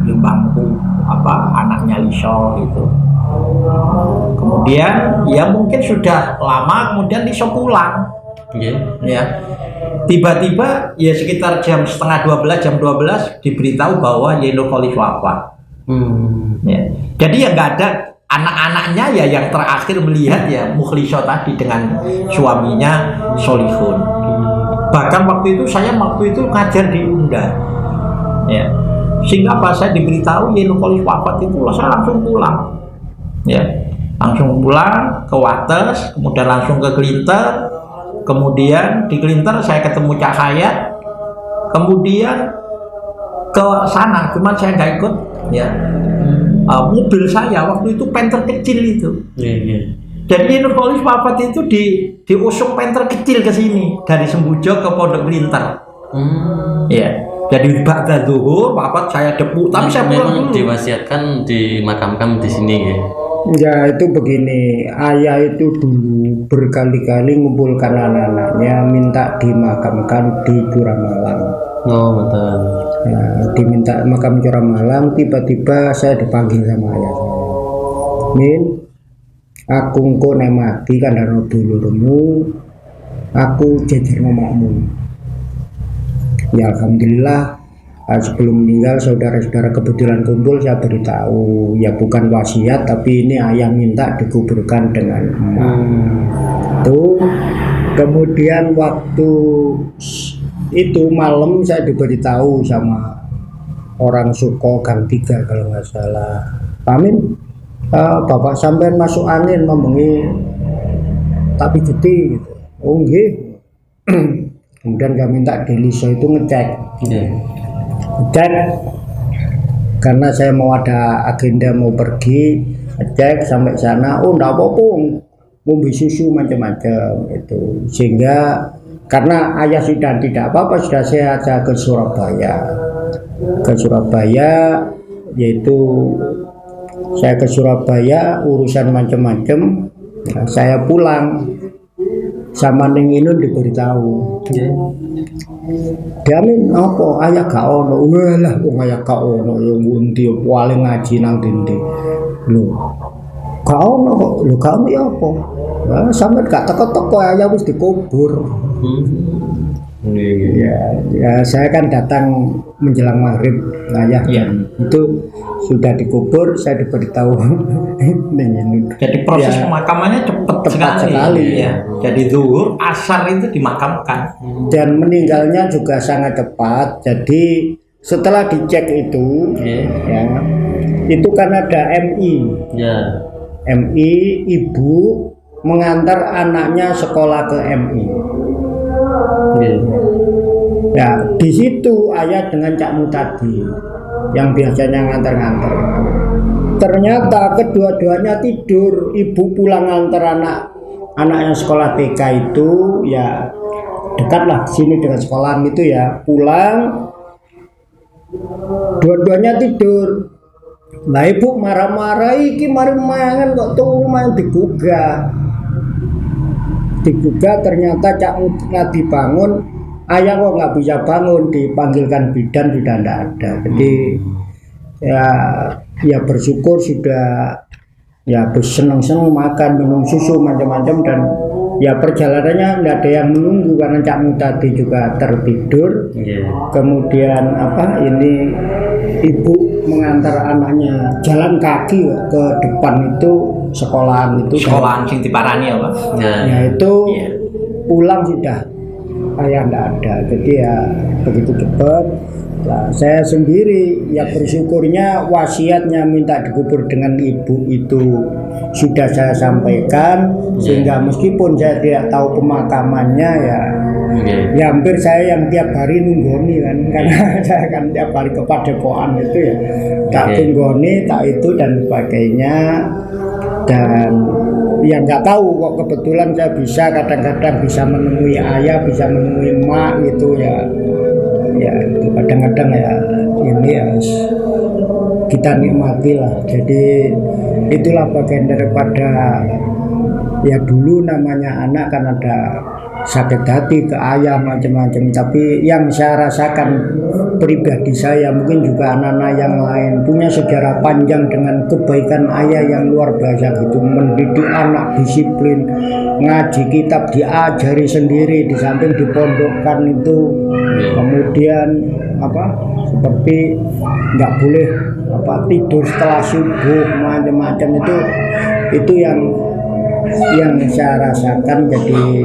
di bangku anaknya Liso gitu. Kemudian ya mungkin sudah lama, kemudian Liso pulang, ya. Tiba-tiba ya sekitar jam setengah 12, jam 12 diberitahu bahwa Yeno Kholis wafat. Ya. Jadi ya nggak ada anak-anaknya ya, yang terakhir melihat ya Mukhliso tadi dengan suaminya Solihun. Bahkan waktu itu saya ngajar di Unda, ya, sehingga pas saya diberitahu Yeno Kholis wafat itu saya langsung pulang, ya, langsung pulang ke Wates, kemudian langsung ke Klinter, kemudian di Klinter saya ketemu Cak Hayat, kemudian ke sana, cuman saya nggak ikut, ya. Mobil saya waktu itu Panther kecil itu. Jadi Yeno Kholis wafat itu diusung Panther kecil ke sini dari Sembujo ke Pondok Klinter. Ya. Jadi ba'da zuhur wafat saya depu, tapi saya pulang dulu. Diwasiatkan dimakamkan di sini ya. Ya itu begini, ayah itu dulu berkali-kali ngumpulkan anak-anaknya minta dimakamkan di Juramalang. Oh betul. Nah, diminta makam Juramalang, tiba-tiba saya dipanggil sama ayah saya. Min, aku engko nek mati kandhane dulurmu, aku jejer ngomongmu. Ya alhamdulillah, sebelum meninggal saudara-saudara kebetulan kumpul, saya beritahu ya bukan wasiat, tapi ini ayah minta dikuburkan dengan emak. Tuh kemudian waktu itu malam saya diberitahu sama orang Suko Gang 3 kalau nggak salah, Pamin, bapak sampean masuk angin membengi tapi gede gitu. Oh nggih. Kemudian kami minta Deliso itu ngecek, karena saya mau ada agenda mau pergi, ngecek sampai sana, oh enggak apa-apa, mau beli susu macam-macam itu, sehingga karena ayah sudah tidak apa-apa, sudah saya ajak ke Surabaya, yaitu saya ke Surabaya urusan macam-macam, nah, saya pulang sama Ning Inun diberitahu. Diamin apa ayah gak ono, walah wong ayah gak ono yang ngendi paling ngaji nang dindi. Lho gak ono kok, lho gak ono ya apa? Nah, sampe gak teko-teko ayah wis dikubur. Ya, saya kan datang menjelang maghrib, ayah itu sudah dikubur, saya diberitahu. Jadi proses pemakamannya cepat sekali. Ya. Jadi zuhur, asar itu dimakamkan. Dan meninggalnya juga sangat cepat. Jadi setelah dicek itu, ya, itu kan ada MI. MI, ibu mengantar anaknya sekolah ke MI. Ya, di situ ayah dengan Cak Mutadi yang biasanya nganter-nganter. Ternyata kedua-duanya tidur. Ibu pulang nganter anaknya sekolah TK itu, ya dekat lah sini dengan sekolahan itu ya. Pulang, dua-duanya tidur. Nah ibu marah-marah, iki mari mangan kok tuh main digugah. Ternyata Cak Mutadi bangun, ayah kok nggak bisa bangun, dipanggilkan bidan sudah tidak ada. Jadi ya bersyukur sudah ya senang-senang makan minum susu macam-macam, dan ya perjalanannya tidak ada yang menunggu karena Cak Mutadi juga tertidur. Kemudian ini ibu mengantar anaknya jalan kaki ke depan itu sekolahan sing diparani ya Pak. Ya itu pulang sudah ayah tidak ada, jadi ya begitu cepat. Nah, saya sendiri ya bersyukurnya wasiatnya minta dikubur dengan ibu itu sudah saya sampaikan, sehingga meskipun saya tidak tahu pemakamannya ya hampir saya yang tiap hari nunggoni kan, karena saya kan tiap hari ke Padepokan itu ya tak tunggoni, tak itu dan sebagainya. Dan yang nggak tahu kok kebetulan saya bisa kadang-kadang bisa menemui ayah, bisa menemui emak gitu ya. ya itu kadang-kadang ya ini ya kita nikmati lah. Jadi itulah bagian daripada ya dulu namanya anak kan ada sakit hati ke ayah macam-macam, tapi yang saya rasakan pribadi saya, mungkin juga anak-anak yang lain punya sejarah panjang dengan kebaikan ayah yang luar biasa gitu, mendidik anak disiplin, ngaji kitab diajari sendiri di samping dipondokkan itu, kemudian apa seperti nggak boleh tidur setelah subuh macam-macam, itu yang saya rasakan. Jadi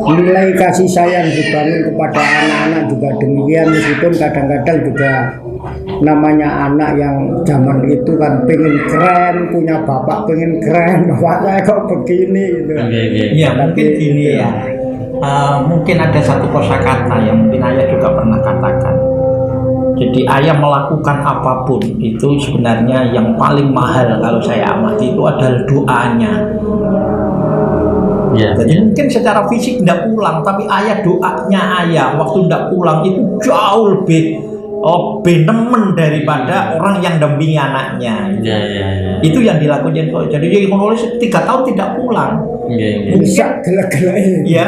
nilai kasih sayang dibangun kepada anak-anak juga demikian, meskipun kadang-kadang juga namanya anak yang zaman itu kan pengen keren, punya bapak pengen keren, bapak saya kok begini gitu. Ya mungkin gini ya, mungkin ada satu kosakata yang mungkin ayah juga pernah katakan. Jadi ayah melakukan apapun itu sebenarnya yang paling mahal kalau saya amati itu adalah doanya. Jadi mungkin secara fisik tidak pulang, tapi ayah doanya ayah waktu tidak pulang itu jauh lebih nemen daripada orang yang dampingi anaknya. Itu yang dilakukan. Jadi jadi menulis 3 tahun tidak pulang. Bisa gelak-gelak. Ya.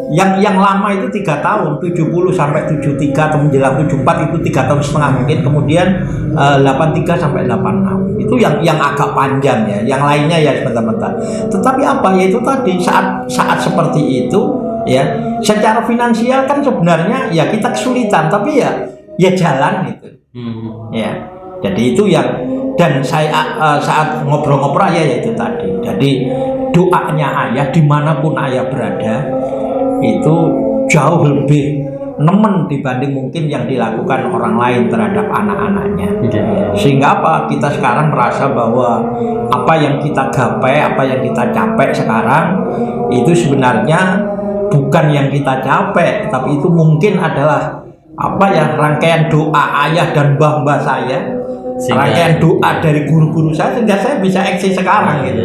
Yang lama itu 3 tahun, 70 sampai 73 atau menjelang 74 itu 3 tahun setengah mungkin, kemudian 83 sampai 86 itu yang agak panjang ya, yang lainnya ya sebentar-bentar. Tetapi apa ya itu tadi saat seperti itu ya, secara finansial kan sebenarnya ya kita kesulitan, tapi ya jalan gitu. Ya, jadi itu yang dan saya saat ngobrol-ngobrol ya itu tadi. Jadi doanya ayah dimanapun ayah berada itu jauh lebih nemen dibanding mungkin yang dilakukan orang lain terhadap anak-anaknya. Sehingga apa? Kita sekarang merasa bahwa apa yang kita gapai, apa yang kita capai sekarang itu sebenarnya bukan yang kita capai, tapi itu mungkin adalah rangkaian doa ayah dan mbah-mbah saya, rangkaian doa dari guru-guru saya sehingga saya bisa eksis sekarang gitu.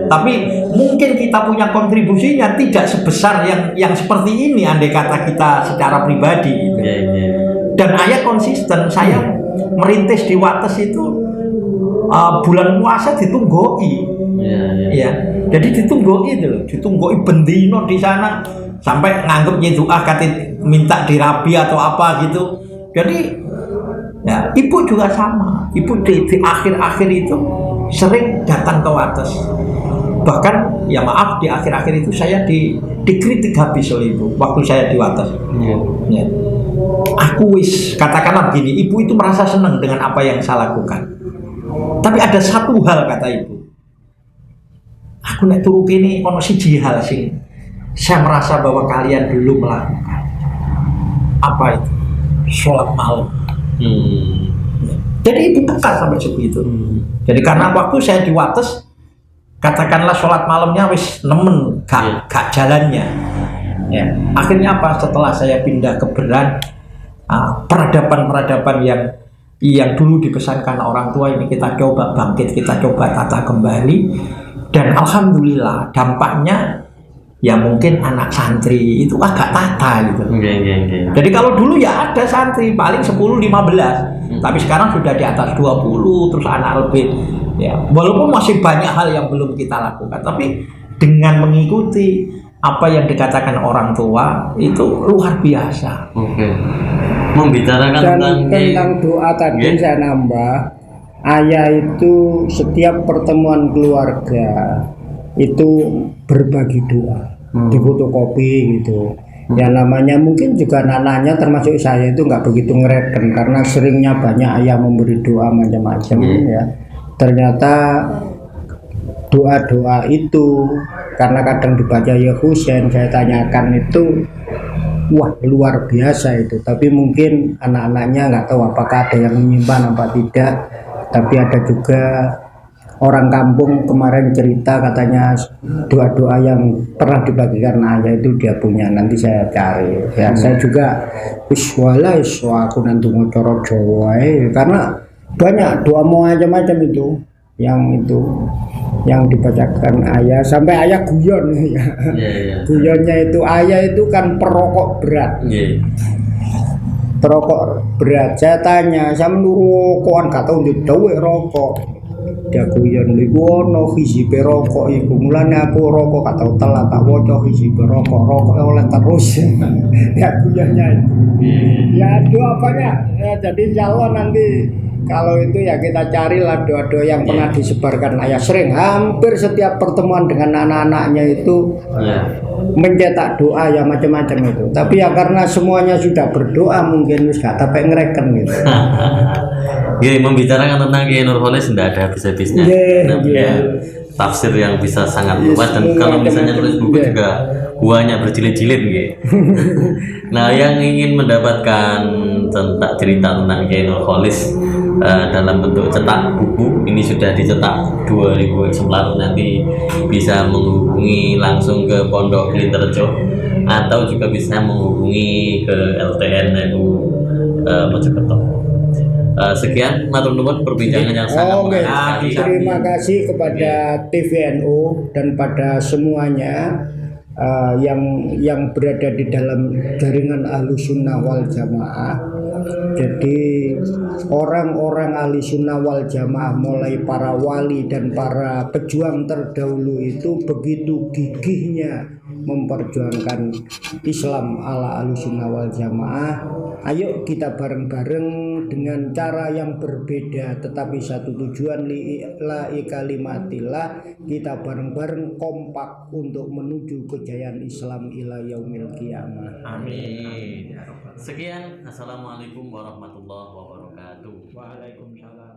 Tapi mungkin kita punya kontribusinya tidak sebesar yang seperti ini andai kata kita secara pribadi gitu. Dan ayah konsisten, saya merintis di Wates itu bulan puasa ditunggoi. Ya. Jadi ditunggoi bendino di sana sampai nganggep doa kate minta dirabi atau apa gitu. Jadi ya, ibu juga sama. Ibu di akhir-akhir itu sering datang ke Wates. Bahkan ya maaf di akhir-akhir itu saya dikritik habis oleh ibu waktu saya di Wates. Ya. Aku katakanlah begini, ibu itu merasa senang dengan apa yang saya lakukan. Tapi ada satu hal kata ibu. Aku nek turu kene ono siji hal sing saya merasa bahwa kalian belum melakukan. Apa itu? Sholat malam. Jadi ibu peka sampai segitu. Jadi karena waktu saya di Wates, katakanlah sholat malamnya wis nemen gak jalannya. Ya. Akhirnya apa? Setelah saya pindah ke Beran, peradaban yang dulu dipesankan orang tua ini kita coba bangkit, kita coba tata kembali, dan alhamdulillah dampaknya ya mungkin anak santri itu agak tata gitu. Jadi kalau dulu ya ada santri paling 10-15, tapi sekarang sudah di atas 20, terus anak lebih ya. Walaupun masih banyak hal yang belum kita lakukan, tapi dengan mengikuti apa yang dikatakan orang tua itu luar biasa. Membicarakan tentang doa tadi saya nambah, ayah itu setiap pertemuan keluarga itu berbagi doa, difotokopi gitu. Ya namanya mungkin juga anaknya termasuk saya itu nggak begitu ngereken karena seringnya banyak ayah memberi doa macam-macam ya. Ternyata doa-doa itu karena kadang dibaca ya Husain, saya tanyakan itu wah luar biasa itu. Tapi mungkin anak-anaknya nggak tahu apakah ada yang menyimpan apa tidak. Tapi ada juga orang kampung kemarin cerita katanya doa-doa yang pernah dibagikan ayah itu dia punya. Nanti saya cari ya. Saya juga aku nanti mau coro Jawa karena banyak doa mau macam-macam itu yang dibacakan ayah sampai ayah guyon ya. Guyonnya itu ayah itu kan perokok berat. rokok berat. Saya tanya, sama rokokan gak tau ndek duwe rokok. Dia guyon niku ono hizib rokok iku. Mulane aku rokok gak tau telat tak waca hizib rokok oleh terus. Ya guyonnya itu. Ya doanya ya, jadi insyaallah nanti kalau itu ya kita carilah doa-doa yang pernah disebarkan ayah. Sering hampir setiap pertemuan dengan anak-anaknya itu mencetak doa ya macam-macam itu. Tapi ya karena semuanya sudah berdoa mungkin wis gak sampai ngereken gitu. Ya, membicarakan tentang Kiai Nurholis tidak ada habis-habisnya. Tafsir yang bisa sangat luas dan kalau misalnya tulis buku juga buahnya berjilid-jilid gitu. Nah, yang ingin mendapatkan tentang cerita tentang Kiai Nurholis dalam bentuk cetak buku ini sudah dicetak 2000 eksemplar, nanti bisa menghubungi langsung ke Pondok Blinterjo atau juga bisa menghubungi ke LTN NU Mojokerto. Sekian matur nuwun perbincangan yang sangat menarik sekali. Terima kasih kepada TVNU dan pada semuanya yang berada di dalam jaringan Ahlussunnah wal Jamaah. Jadi orang-orang Ahlussunnah wal Jamaah mulai para wali dan para pejuang terdahulu itu begitu gigihnya memperjuangkan Islam ala Ahlussunnah wal Jamaah. Ayo kita bareng-bareng dengan cara yang berbeda tetapi satu tujuan, lillahi kalimatillah. Kita bareng-bareng kompak untuk menuju kejayaan Islam ila yaumil qiyamah. Amin. Sekian, assalamualaikum warahmatullahi wabarakatuh. Waalaikumsalam.